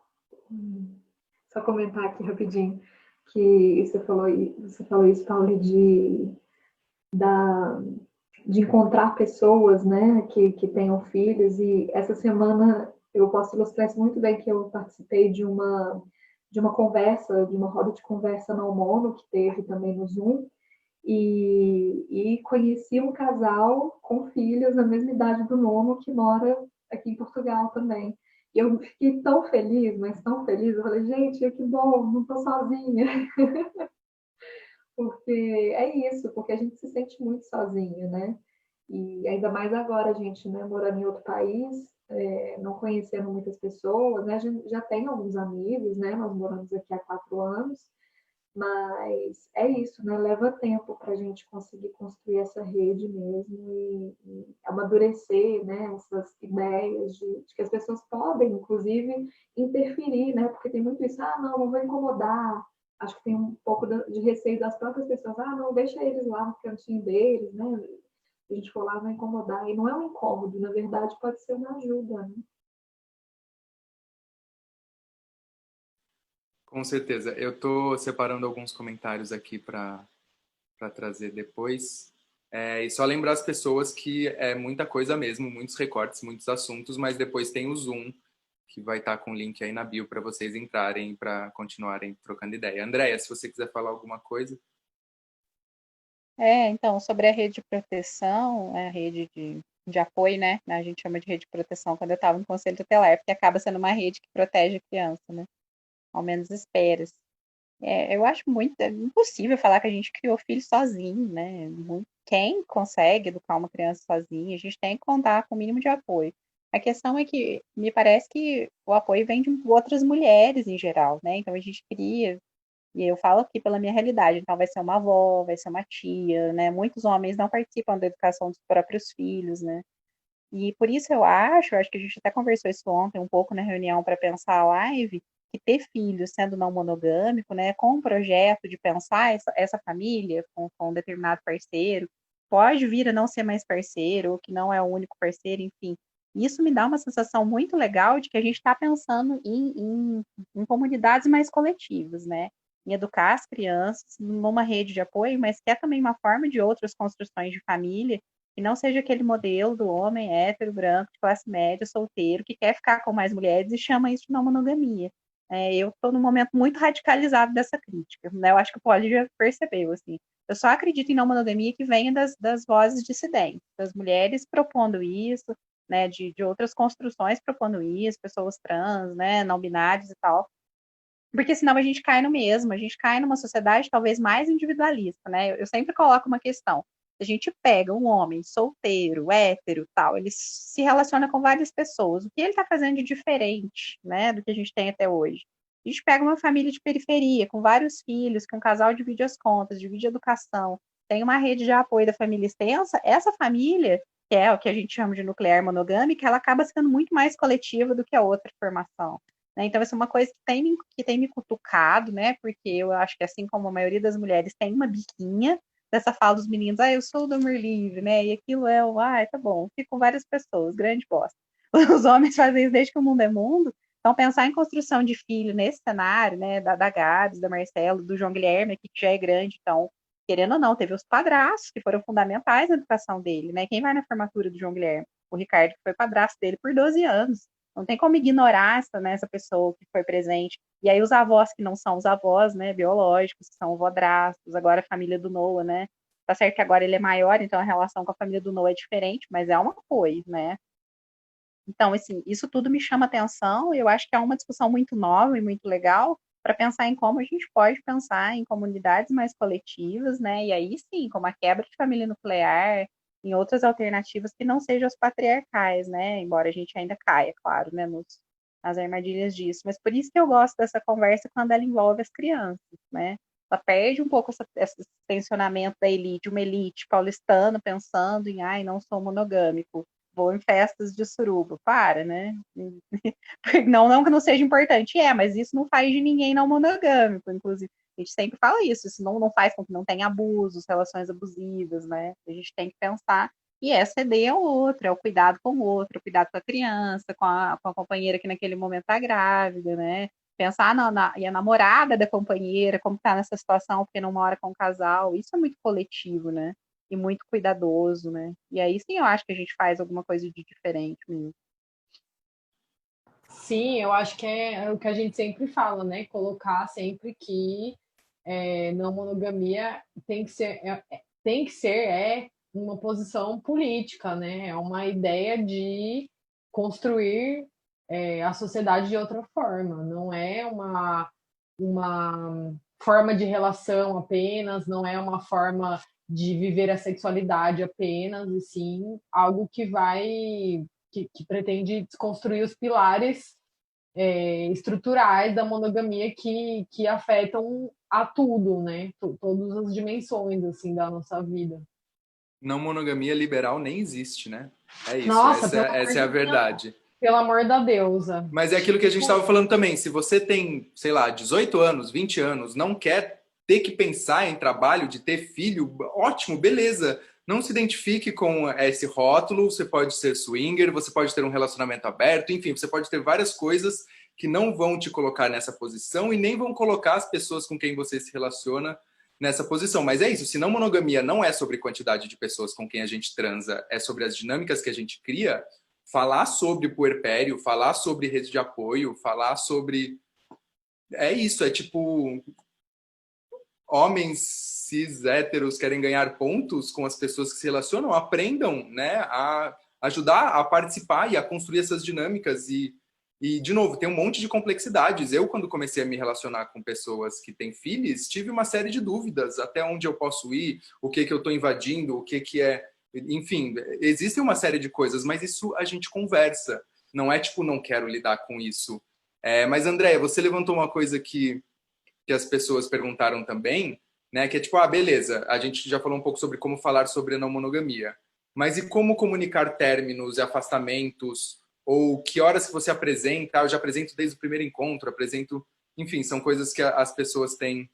Speaker 4: Só comentar aqui rapidinho que você falou isso, Paulo, de encontrar pessoas, né, que tenham filhos, e essa semana eu posso ilustrar isso muito bem, que eu participei de uma conversa, de uma roda de conversa no Mono, que teve também no Zoom, e conheci um casal com filhos na mesma idade do Nono, que mora aqui em Portugal também. E eu fiquei tão feliz, mas tão feliz, eu falei, gente, que bom, não estou sozinha. Porque é isso, porque a gente se sente muito sozinho, né? E ainda mais agora, a gente, né, morando em outro país, não conhecendo muitas pessoas, né? A gente já tem alguns amigos, né? Nós moramos aqui há 4 anos, mas é isso, né? Leva tempo para a gente conseguir construir essa rede mesmo, e é amadurecer, né, essas ideias de que as pessoas podem, inclusive, interferir, né, porque tem muito isso, não, não vou incomodar. Acho que tem um pouco de receio das próprias pessoas, não, deixa eles lá no cantinho deles, né, se a gente for lá vai incomodar. E não é um incômodo, na verdade, pode ser uma ajuda, né?
Speaker 1: Com certeza. Eu estou separando alguns comentários aqui para trazer depois. E só lembrar as pessoas que é muita coisa mesmo, muitos recortes, muitos assuntos, mas depois tem o Zoom, que vai estar com o link aí na bio para vocês entrarem para continuarem trocando ideia. Andréia, se você quiser falar alguma coisa.
Speaker 3: Então, sobre a rede de proteção, a rede de apoio, né? A gente chama de rede de proteção quando eu estava no conselho tutelar, porque acaba sendo uma rede que protege a criança, né? Ao menos espera. Eu acho muito impossível falar que a gente criou filho sozinho, né? Quem consegue educar uma criança sozinha, a gente tem que contar com o mínimo de apoio. A questão é que me parece que o apoio vem de outras mulheres em geral, né? Então a gente cria, e eu falo aqui pela minha realidade, então vai ser uma avó, vai ser uma tia, né? Muitos homens não participam da educação dos próprios filhos, né? E por isso eu acho que a gente até conversou isso ontem um pouco na reunião para pensar a live, que ter filhos sendo não monogâmico, né, com um projeto de pensar essa família com um determinado parceiro, pode vir a não ser mais parceiro, ou que não é o único parceiro, enfim. Isso me dá uma sensação muito legal de que a gente está pensando em comunidades mais coletivas, né? Em educar as crianças numa rede de apoio, mas que é também uma forma de outras construções de família e não seja aquele modelo do homem hétero, branco, de classe média, solteiro, que quer ficar com mais mulheres e chama isso de não monogamia. Eu estou num momento muito radicalizado dessa crítica, né? Eu acho que o Poli já percebeu, assim. Eu só acredito em não monogamia que venha das vozes dissidentes, das mulheres propondo isso, né? De outras construções propondo isso, pessoas trans, né? Não binárias e tal. Porque senão a gente cai no mesmo, a gente cai numa sociedade talvez mais individualista, né? Eu sempre coloco uma questão. A gente pega um homem solteiro, hétero, tal, ele se relaciona com várias pessoas. O que ele está fazendo de diferente, né, do que a gente tem até hoje? A gente pega uma família de periferia, com vários filhos, que um casal divide as contas, divide a educação, tem uma rede de apoio da família extensa, essa família, que é o que a gente chama de nuclear monogâmica, ela acaba sendo muito mais coletiva do que a outra formação. Né? Então, essa é uma coisa que tem me cutucado, né? Porque eu acho que, assim como a maioria das mulheres tem uma biquinha dessa fala dos meninos, eu sou do amor livre, né? E aquilo tá bom, fico com várias pessoas, grande bosta. Os homens fazem isso desde que o mundo é mundo. Então, pensar em construção de filho nesse cenário, né? Da Gabs, da Marcelo, do João Guilherme, aqui, que já é grande, então, querendo ou não, teve os padrastos que foram fundamentais na educação dele, né? Quem vai na formatura do João Guilherme? O Ricardo, que foi padrasto dele por 12 anos. Não tem como ignorar essa pessoa que foi presente. E aí os avós que não são os avós, né, biológicos, que são vodrastos, agora a família do Noah, né? Tá certo que agora ele é maior, então a relação com a família do Noah é diferente, mas é um apoio, né? Então, assim, isso tudo me chama atenção e eu acho que é uma discussão muito nova e muito legal para pensar em como a gente pode pensar em comunidades mais coletivas, né? E aí sim, como a quebra de família nuclear, em outras alternativas que não sejam as patriarcais, né? Embora a gente ainda caia, claro, né, nas armadilhas disso. Mas por isso que eu gosto dessa conversa quando ela envolve as crianças, né? Ela perde um pouco esse tensionamento da elite, uma elite paulistana pensando em, não sou monogâmico, vou em festas de suruba. Para, né? Não que não seja importante, mas isso não faz de ninguém não monogâmico, inclusive. A gente sempre fala isso não faz com que não tenha abusos, relações abusivas, né? A gente tem que pensar. E essa ideia é outra, é o cuidado com o outro, o cuidado com a criança, com a companheira que naquele momento está grávida, né? Pensar e a namorada da companheira, como está nessa situação, porque não mora com o casal, isso é muito coletivo, né? E muito cuidadoso, né? E aí sim eu acho que a gente faz alguma coisa de diferente mesmo.
Speaker 2: Sim, eu acho que é o que a gente sempre fala, né? Colocar sempre que não monogamia tem que ser uma posição política, né? É uma ideia de construir a sociedade de outra forma, não é uma forma de relação apenas, não é uma forma de viver a sexualidade apenas, e sim algo que pretende desconstruir os pilares estruturais da monogamia que afetam a tudo, né? Todas as dimensões assim da nossa vida.
Speaker 1: Não monogamia liberal nem existe, né? É isso,
Speaker 2: Nossa, pelo amor
Speaker 1: essa é a
Speaker 2: de Deus.
Speaker 1: verdade.
Speaker 2: Pelo amor da deusa.
Speaker 1: Mas é aquilo que a gente estava falando também. Se você tem, sei lá, 18 anos, 20 anos, não quer ter que pensar em trabalho, de ter filho, ótimo, beleza. Não se identifique com esse rótulo. Você pode ser swinger, você pode ter um relacionamento aberto, enfim, você pode ter várias coisas que não vão te colocar nessa posição e nem vão colocar as pessoas com quem você se relaciona nessa posição. Mas é isso, se não monogamia não é sobre quantidade de pessoas com quem a gente transa, é sobre as dinâmicas que a gente cria, falar sobre puerpério, falar sobre rede de apoio, falar sobre... É isso, é tipo... Homens cis héteros querem ganhar pontos com as pessoas que se relacionam, aprendam, né, a ajudar a participar e a construir essas dinâmicas e, de novo, tem um monte de complexidades. Eu, quando comecei a me relacionar com pessoas que têm filhos, tive uma série de dúvidas. Até onde eu posso ir? O que eu estou invadindo? O que é... Enfim, existem uma série de coisas, mas isso a gente conversa. Não é tipo, não quero lidar com isso. Mas, Andréia, você levantou uma coisa que as pessoas perguntaram também, né? Que é tipo, beleza, a gente já falou um pouco sobre como falar sobre a não monogamia. Mas e como comunicar términos e afastamentos? Ou que horas que você apresenta? Eu já apresento desde o primeiro encontro, apresento... Enfim, são coisas que as pessoas têm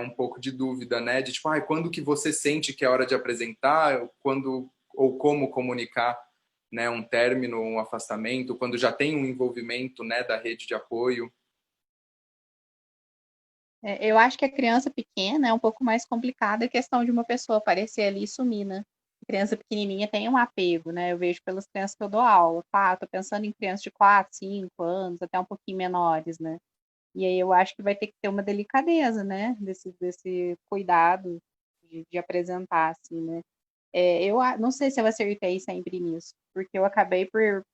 Speaker 1: um pouco de dúvida, né? De tipo, quando que você sente que é hora de apresentar? Quando ou como comunicar, né, um término, um afastamento? Quando já tem um envolvimento, né, da rede de apoio?
Speaker 3: Eu acho que a criança pequena é um pouco mais complicada a questão de uma pessoa aparecer ali e sumir, né? A criança pequenininha tem um apego, né? Eu vejo pelas crianças que eu dou aula, tá? Tô pensando em crianças de 4, 5 anos, até um pouquinho menores, né? E aí eu acho que vai ter que ter uma delicadeza, né? Desse cuidado de apresentar, assim, né? Não sei se eu acertei sempre nisso, porque eu acabei por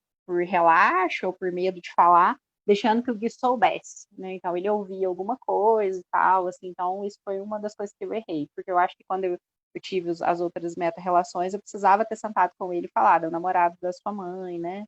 Speaker 3: relaxo ou por medo de falar, deixando que o Gui soubesse, né? Então ele ouvia alguma coisa e tal, assim, então isso foi uma das coisas que eu errei, porque eu acho que quando eu tive as outras meta-relações, eu precisava ter sentado com ele e falado, é o namorado da sua mãe, né?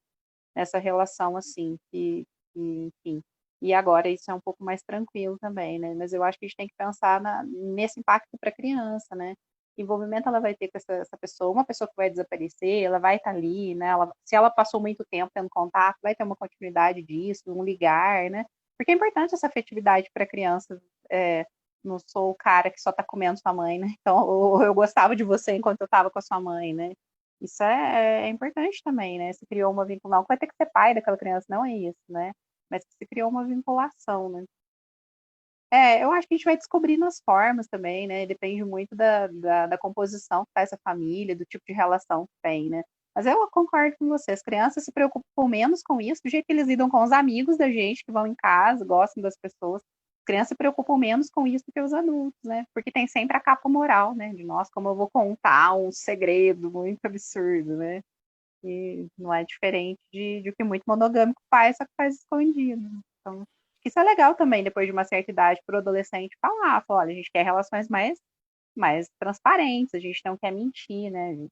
Speaker 3: Nessa relação assim, enfim. E agora isso é um pouco mais tranquilo também, né? Mas eu acho que a gente tem que pensar nesse impacto para a criança, né? Que envolvimento ela vai ter com essa pessoa, uma pessoa que vai desaparecer, ela vai estar ali, né? Se ela passou muito tempo tendo contato, vai ter uma continuidade disso, um ligar, né? Porque é importante essa afetividade para a criança. Não sou o cara que só está comendo sua mãe, né? Então, ou eu gostava de você enquanto eu estava com a sua mãe, né? Isso é importante também, né? Se criou uma vinculação, não vai ter que ser pai daquela criança, não é isso, né? Mas que se criou uma vinculação, né? Eu acho que a gente vai descobrindo as formas também, né? Depende muito da composição que tá essa família, do tipo de relação que tem, né? Mas eu concordo com você, as crianças se preocupam menos com isso, do jeito que eles lidam com os amigos da gente, que vão em casa, gostam das pessoas. As crianças se preocupam menos com isso do que os adultos, né? Porque tem sempre a capa moral, né? De nós, como eu vou contar um segredo muito absurdo, né? E não é diferente de o que muito monogâmico faz, só que faz escondido. Então, isso é legal também, depois de uma certa idade, para o adolescente falar, olha, a gente quer relações mais transparentes, a gente não quer mentir, né?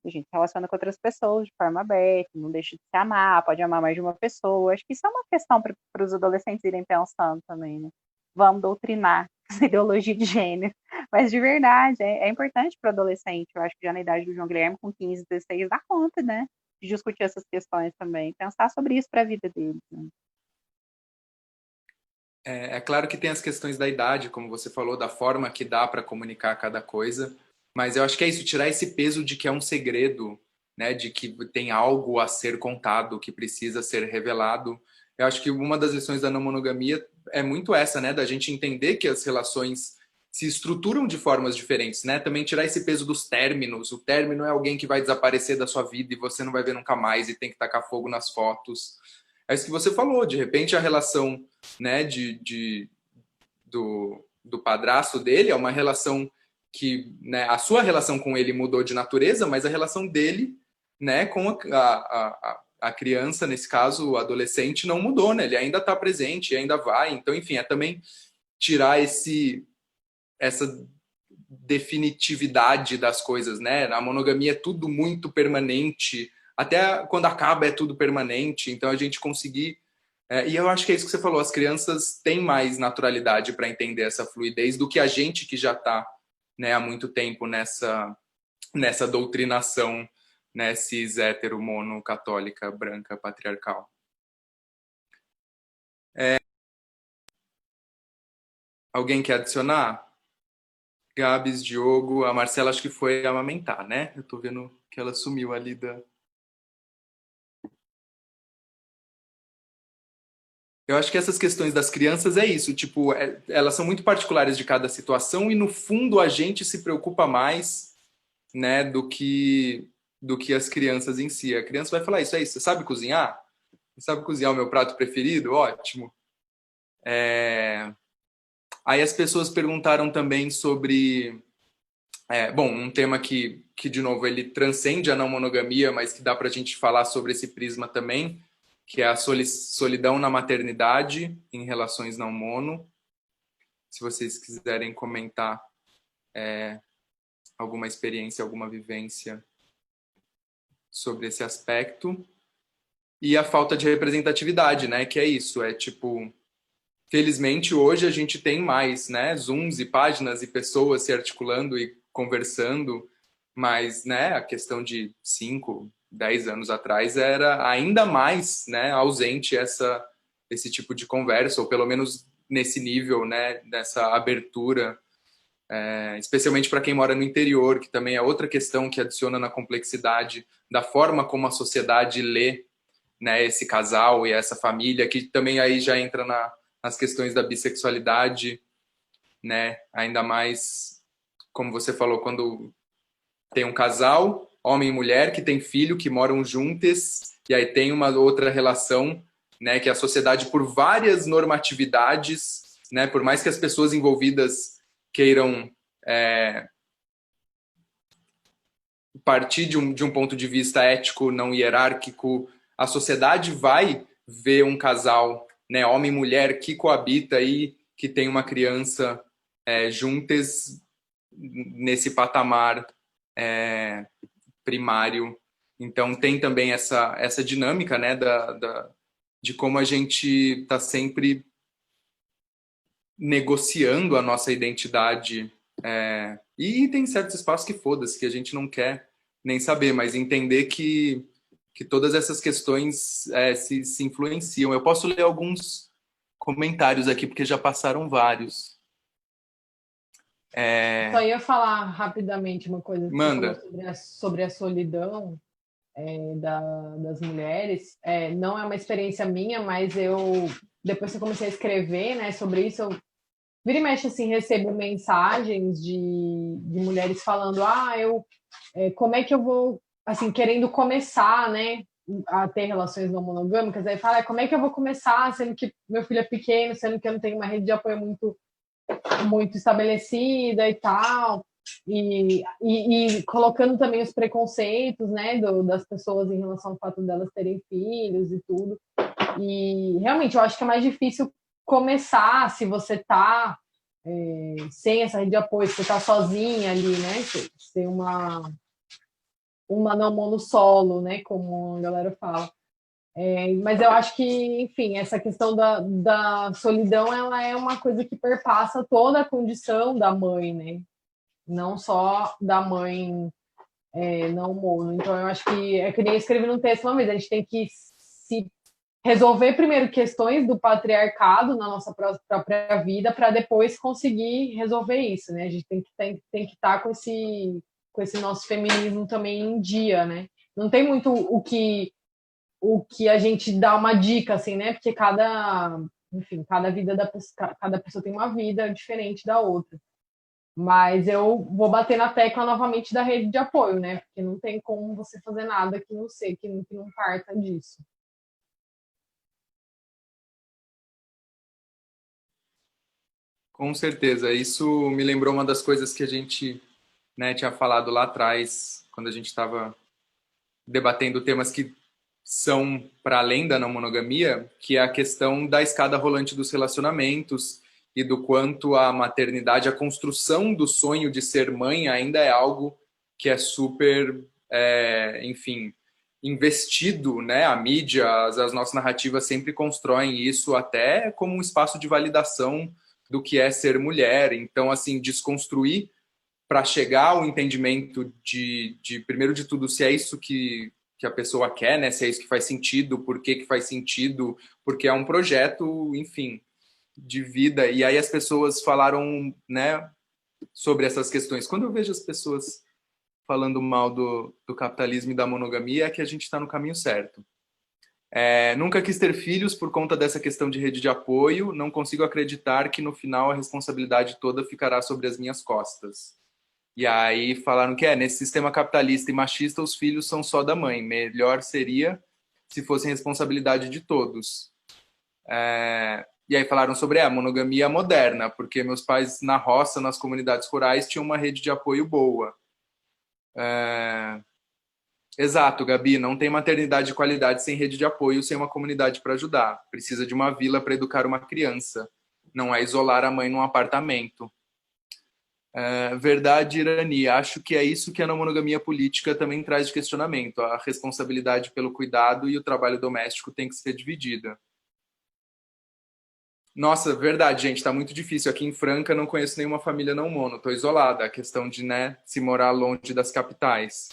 Speaker 3: A gente se relaciona com outras pessoas de forma aberta, não deixa de se amar, pode amar mais de uma pessoa. Acho que isso é uma questão para os adolescentes irem pensando também, né? Vamos doutrinar essa ideologia de gênero. Mas de verdade, é importante para o adolescente, eu acho que já na idade do João Guilherme, com 15, 16, dá conta, né? De discutir essas questões também, pensar sobre isso para a vida deles. Né?
Speaker 1: É claro que tem as questões da idade, como você falou, da forma que dá para comunicar cada coisa, mas eu acho que é isso, tirar esse peso de que é um segredo, né, de que tem algo a ser contado, que precisa ser revelado. Eu acho que uma das lições da não monogamia é muito essa, né, da gente entender que as relações se estruturam de formas diferentes, né? Também tirar esse peso dos términos. O término é alguém que vai desaparecer da sua vida e você não vai ver nunca mais e tem que tacar fogo nas fotos. É isso que você falou, de repente a relação, né, do padrasto dele é uma relação que, né, a sua relação com ele mudou de natureza, mas a relação dele, né, com a criança, nesse caso, o adolescente, não mudou, né? Ele ainda está presente, ainda vai. Então, enfim, é também tirar essa definitividade das coisas, né? A monogamia é tudo muito permanente, até quando acaba é tudo permanente, então a gente conseguir... e eu acho que é isso que você falou, as crianças têm mais naturalidade para entender essa fluidez do que a gente que já está, né, há muito tempo nessa doutrinação, né, cis, hétero, mono, católica, branca, patriarcal. Alguém quer adicionar? Gabs, Diogo, a Marcela acho que foi amamentar, né? Eu tô vendo que ela sumiu ali da... Eu acho que essas questões das crianças é isso, tipo, elas são muito particulares de cada situação e no fundo a gente se preocupa mais, né, do que as crianças em si. A criança vai falar isso, é isso, você sabe cozinhar? Você sabe cozinhar o meu prato preferido? Ótimo. Aí as pessoas perguntaram também sobre, bom, um tema que, de novo, ele transcende a não monogamia, mas que dá pra gente falar sobre esse prisma também, que é a solidão na maternidade em relações não mono. Se vocês quiserem comentar alguma experiência, alguma vivência sobre esse aspecto. E a falta de representatividade, né? Que é isso, é tipo... Felizmente, hoje a gente tem mais, né? Zooms e páginas e pessoas se articulando e conversando, mas, né, a questão de 5, 10 anos atrás era ainda mais, né, ausente esse tipo de conversa, ou pelo menos nesse nível, né, dessa abertura, especialmente para quem mora no interior, que também é outra questão que adiciona na complexidade da forma como a sociedade lê, né, esse casal e essa família, que também aí já entra nas questões da bissexualidade, né, ainda mais, como você falou, quando tem um casal, homem e mulher, que tem filho, que moram juntos, e aí tem uma outra relação, né, que a sociedade, por várias normatividades, né, por mais que as pessoas envolvidas queiram partir de um ponto de vista ético, não hierárquico, a sociedade vai ver um casal, né, homem e mulher, que coabita e que tem uma criança juntas nesse patamar primário. Então tem também essa dinâmica, né, de como a gente está sempre negociando a nossa identidade. E tem certos espaços que foda-se, que a gente não quer nem saber, mas entender que todas essas questões se influenciam. Eu posso ler alguns comentários aqui, porque já passaram vários.
Speaker 2: Só ia falar rapidamente uma coisa que
Speaker 1: Manda.
Speaker 2: você falou sobre a solidão das mulheres. Não é uma experiência minha, mas depois que eu comecei a escrever, né, sobre isso, eu vira e mexe, assim, recebo mensagens de mulheres falando, como é que eu vou, assim, querendo começar, né, a ter relações não monogâmicas, aí fala, como é que eu vou começar, sendo que meu filho é pequeno, sendo que eu não tenho uma rede de apoio muito estabelecida e tal, e colocando também os preconceitos, né, das pessoas em relação ao fato delas terem filhos e tudo. E realmente eu acho que é mais difícil começar se você tá sem essa rede de apoio, se você tá sozinha ali, né, ser uma não mono solo, né, como a galera fala. Mas eu acho que, enfim, essa questão da solidão, ela é uma coisa que perpassa toda a condição da mãe, né? Não só da mãe não mono. Então, eu acho que, é que nem eu escrevi num texto uma vez, a gente tem que se resolver primeiro questões do patriarcado na nossa própria vida para depois conseguir resolver isso, né? A gente tem que estar com esse nosso feminismo também em dia, né? Não tem muito o que a gente dá uma dica, assim, né? Porque enfim, cada pessoa tem uma vida diferente da outra. Mas eu vou bater na tecla novamente da rede de apoio, né? Porque não tem como você fazer nada que não parta disso.
Speaker 1: Com certeza. Isso me lembrou uma das coisas que a gente, né, tinha falado lá atrás, quando a gente estava debatendo temas que são para além da não monogamia, que é a questão da escada rolante dos relacionamentos e do quanto a maternidade, a construção do sonho de ser mãe ainda é algo que é super, enfim, investido, né? A mídia, as nossas narrativas sempre constroem isso até como um espaço de validação do que é ser mulher. Então, assim, desconstruir para chegar ao entendimento primeiro de tudo, se é isso que a pessoa quer, né? Se é isso que faz sentido, por que faz sentido, porque é um projeto, enfim, de vida. E aí as pessoas falaram, né, sobre essas questões. Quando eu vejo as pessoas falando mal do capitalismo e da monogamia, é que a gente está no caminho certo. Nunca quis ter filhos por conta dessa questão de rede de apoio. Não consigo acreditar que no final a responsabilidade toda ficará sobre as minhas costas. E aí falaram que nesse sistema capitalista e machista os filhos são só da mãe. Melhor seria se fossem responsabilidade de todos. E aí falaram sobre a monogamia moderna, porque meus pais na roça, nas comunidades rurais, tinham uma rede de apoio boa. Exato, Gabi, não tem maternidade de qualidade sem rede de apoio, sem uma comunidade para ajudar. Precisa de uma vila para educar uma criança. Não é isolar a mãe num apartamento. Verdade, Irani. Acho que é isso que a não monogamia política também traz de questionamento. A responsabilidade pelo cuidado e o trabalho doméstico tem que ser dividida. Nossa, verdade, gente, tá muito difícil. Aqui em Franca não conheço nenhuma família não mono, tô isolada. A questão de, né, se morar longe das capitais.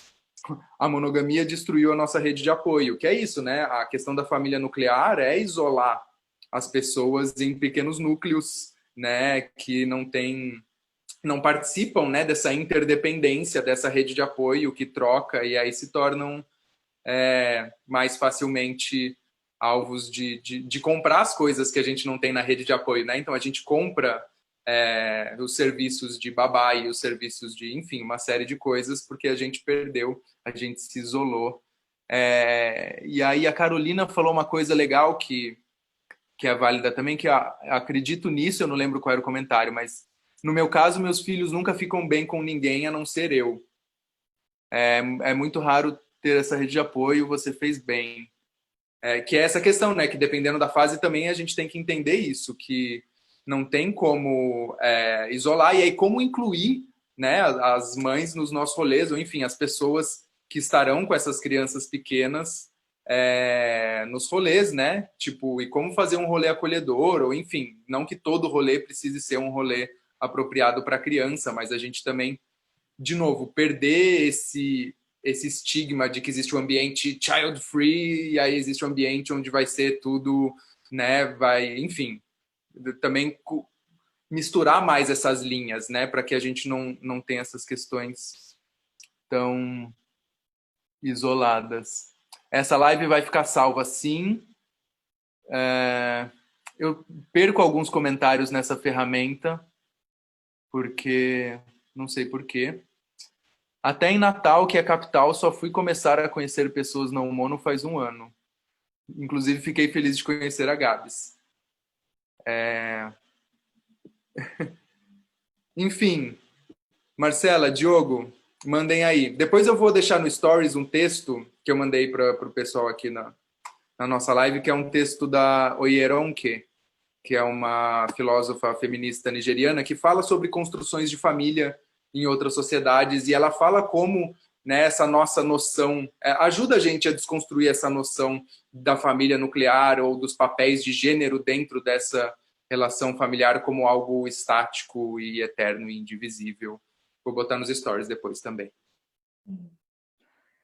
Speaker 1: A monogamia destruiu a nossa rede de apoio, que é isso, né? A questão da família nuclear é isolar as pessoas em pequenos núcleos, né, que não participam, né, dessa interdependência, dessa rede de apoio que troca e aí se tornam mais facilmente alvos de comprar as coisas que a gente não tem na rede de apoio, né? Então a gente compra os serviços de babá e os serviços de, enfim, uma série de coisas porque a gente perdeu, a gente se isolou. E aí a Carolina falou uma coisa legal que é válida também, que acredito nisso, eu não lembro qual era o comentário, mas no meu caso, meus filhos nunca ficam bem com ninguém a não ser eu. É muito raro ter essa rede de apoio, você fez bem. Que é essa questão, né? Que dependendo da fase também a gente tem que entender isso, que não tem como isolar, e aí como incluir, né, as mães nos nossos rolês, ou enfim, as pessoas que estarão com essas crianças pequenas nos rolês, né? Tipo, e como fazer um rolê acolhedor, ou enfim, não que todo rolê precise ser um rolê apropriado para criança, mas a gente também, de novo, perder esse estigma de que existe um ambiente child free e aí existe um ambiente onde vai ser tudo, né, enfim, também misturar mais essas linhas, né, para que a gente não tenha essas questões tão isoladas. Essa live vai ficar salva sim. Eu perco alguns comentários nessa ferramenta, porque não sei por quê. Até em Natal, que é capital, só fui começar a conhecer pessoas não mono faz 1 ano. Inclusive, fiquei feliz de conhecer a Gabs. Enfim, Marcela, Diogo, mandem aí. Depois eu vou deixar no Stories um texto que eu mandei para o pessoal aqui na nossa live, que é um texto da Oyeronke, que é uma filósofa feminista nigeriana, que fala sobre construções de família em outras sociedades, e ela fala como, né, essa nossa noção ajuda a gente a desconstruir essa noção da família nuclear ou dos papéis de gênero dentro dessa relação familiar como algo estático e eterno e indivisível. Vou botar nos stories depois também.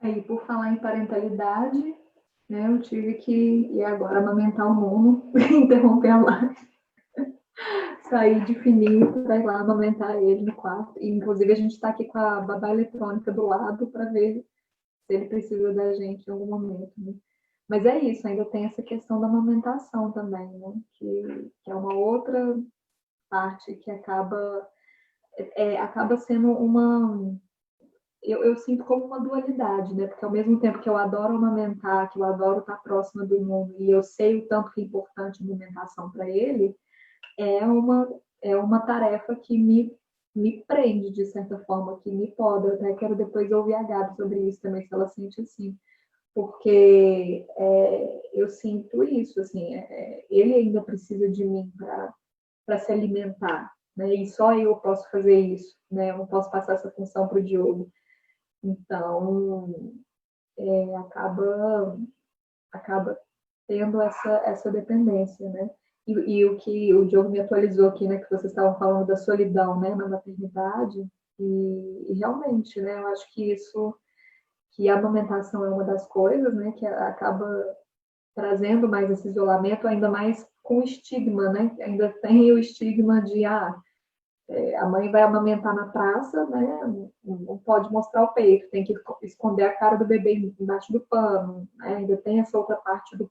Speaker 4: Aí, por falar em parentalidade, né, eu tive que ir agora amamentar o Nuno, interromper a live. Sair de fininho para ir lá amamentar ele no quarto. E, inclusive, a gente está aqui com a babá eletrônica do lado para ver se ele precisa da gente em algum momento. Né? Mas é isso, ainda tem essa questão da amamentação também, né? Que é uma outra parte que acaba sendo uma... Eu sinto como uma dualidade, né? Porque ao mesmo tempo que eu adoro amamentar, que eu adoro estar próxima do mundo, e eu sei o tanto que é importante a alimentação para ele, é uma tarefa que me prende, de certa forma, que me poda. Eu até quero depois ouvir a Gabi sobre isso também, se ela sente assim. Porque eu sinto isso, assim, ele ainda precisa de mim para se alimentar, né? E só eu posso fazer isso, né? Eu não posso passar essa função para o Diogo. Então, acaba tendo essa dependência, né? E o que o Diogo me atualizou aqui, né, que vocês estavam falando da solidão, né, na maternidade, E realmente, né, eu acho que isso, que a amamentação é uma das coisas, né, que acaba trazendo mais esse isolamento, ainda mais com o estigma, né? Ainda tem o estigma de a mãe vai amamentar na praça, né? Não pode mostrar o peito, tem que esconder a cara do bebê embaixo do pano, né? Ainda tem essa outra parte do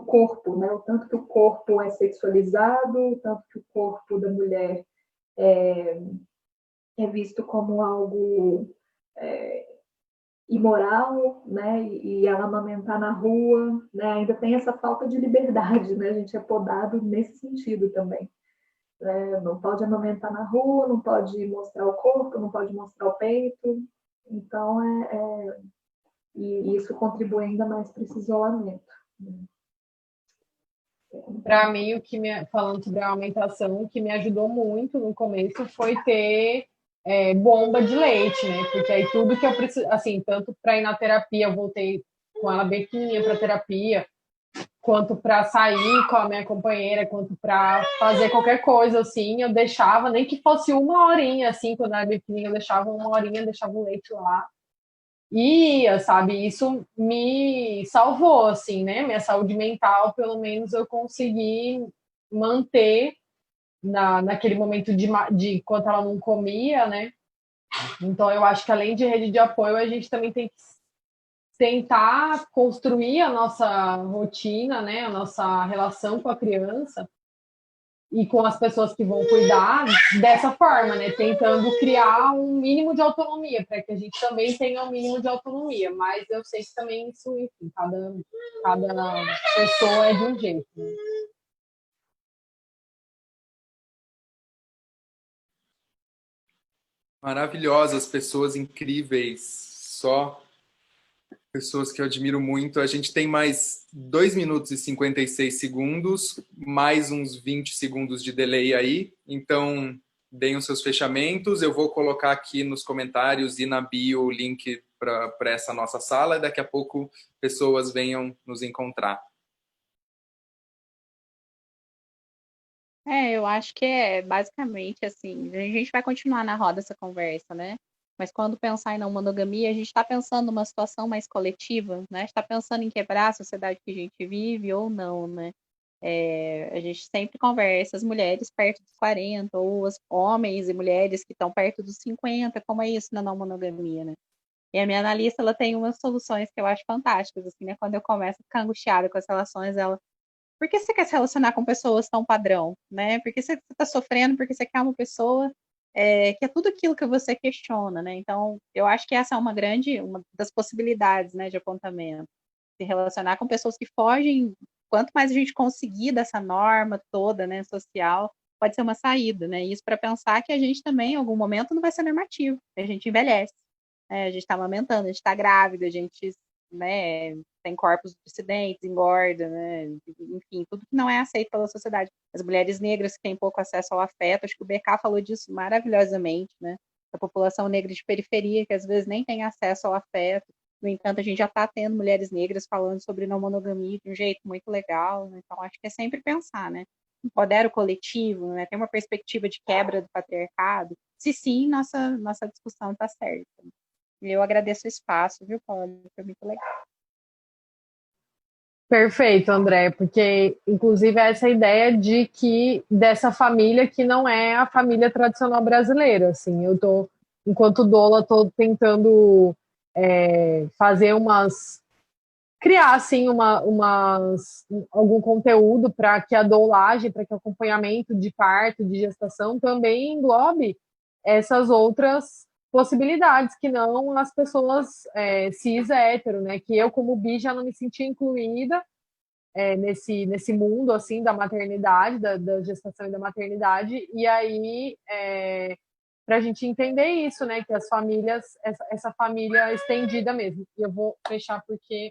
Speaker 4: corpo, né? O tanto que o corpo é sexualizado, o tanto que o corpo da mulher é visto como algo imoral, né? E ela amamentar na rua, né? Ainda tem essa falta de liberdade, né? A gente é podado nesse sentido também. Não pode amamentar na rua, não pode mostrar o corpo, não pode mostrar o peito. Então, e isso contribui ainda mais para esse isolamento.
Speaker 2: Para mim, falando sobre a amamentação, o que me ajudou muito no começo foi ter bomba de leite, né? Porque aí tudo que eu preciso, assim, tanto para ir na terapia, eu voltei com ela bequinha para terapia, quanto para sair com a minha companheira, quanto para fazer qualquer coisa, assim, eu deixava, nem que fosse uma horinha, assim, quando era pequenininha, eu deixava uma horinha, deixava o leite lá. E ia, sabe? Isso me salvou, assim, né? Minha saúde mental, pelo menos eu consegui manter naquele momento de quando ela não comia, né? Então, eu acho que além de rede de apoio, a gente também tem que tentar construir a nossa rotina, né? A nossa relação com a criança e com as pessoas que vão cuidar dessa forma, né? Tentando criar um mínimo de autonomia, para que a gente também tenha um mínimo de autonomia. Mas eu sei que também isso, enfim, cada pessoa é de um jeito. Né?
Speaker 1: Maravilhosas, pessoas incríveis, só pessoas que eu admiro muito. A gente tem mais 2 minutos e 56 segundos, mais uns 20 segundos de delay aí. Então, deem os seus fechamentos. Eu vou colocar aqui nos comentários e na bio o link para essa nossa sala e daqui a pouco pessoas venham nos encontrar.
Speaker 3: Eu acho que é basicamente assim, a gente vai continuar na roda essa conversa, né? Mas quando pensar em não monogamia, a gente está pensando numa situação mais coletiva, né? Está pensando em quebrar a sociedade que a gente vive ou não, né? A gente sempre conversa as mulheres perto dos 40, ou os homens e mulheres que estão perto dos 50, como é isso na não monogamia, né? E a minha analista, ela tem umas soluções que eu acho fantásticas, assim, né? Quando eu começo a ficar angustiada com as relações, ela por que você quer se relacionar com pessoas tão padrão, né? Por que você está sofrendo? Porque você quer uma pessoa que é tudo aquilo que você questiona, né? Então, eu acho que essa é uma das possibilidades, né, de apontamento. Se relacionar com pessoas que fogem, quanto mais a gente conseguir dessa norma toda, né, social, pode ser uma saída, né? Isso para pensar que a gente também, em algum momento, não vai ser normativo. A gente envelhece, né? A gente está amamentando, a gente está grávida, a gente, né, tem corpos dissidentes, engorda, né? Enfim, tudo que não é aceito pela sociedade. As mulheres negras que têm pouco acesso ao afeto, acho que o BK falou disso maravilhosamente, né? A população negra de periferia, que às vezes nem tem acesso ao afeto. No entanto, a gente já está tendo mulheres negras falando sobre não monogamia de um jeito muito legal, né? Então acho que é sempre pensar, né? Empodera o coletivo, né? Tem uma perspectiva de quebra do patriarcado. Se sim, nossa discussão está certa. Eu agradeço o espaço, viu, Paulo? Foi muito legal.
Speaker 2: Perfeito, André, porque inclusive é essa ideia de que dessa família que não é a família tradicional brasileira, assim, enquanto doula, estou tentando fazer criar assim algum conteúdo para que a doulagem, para que o acompanhamento de parto, de gestação também englobe essas outras possibilidades que não as pessoas cis hétero, né? Que eu como bi já não me sentia incluída nesse mundo assim da maternidade, da gestação e da maternidade, e aí para a gente entender isso, né? Que as famílias, essa família estendida mesmo. E eu vou fechar porque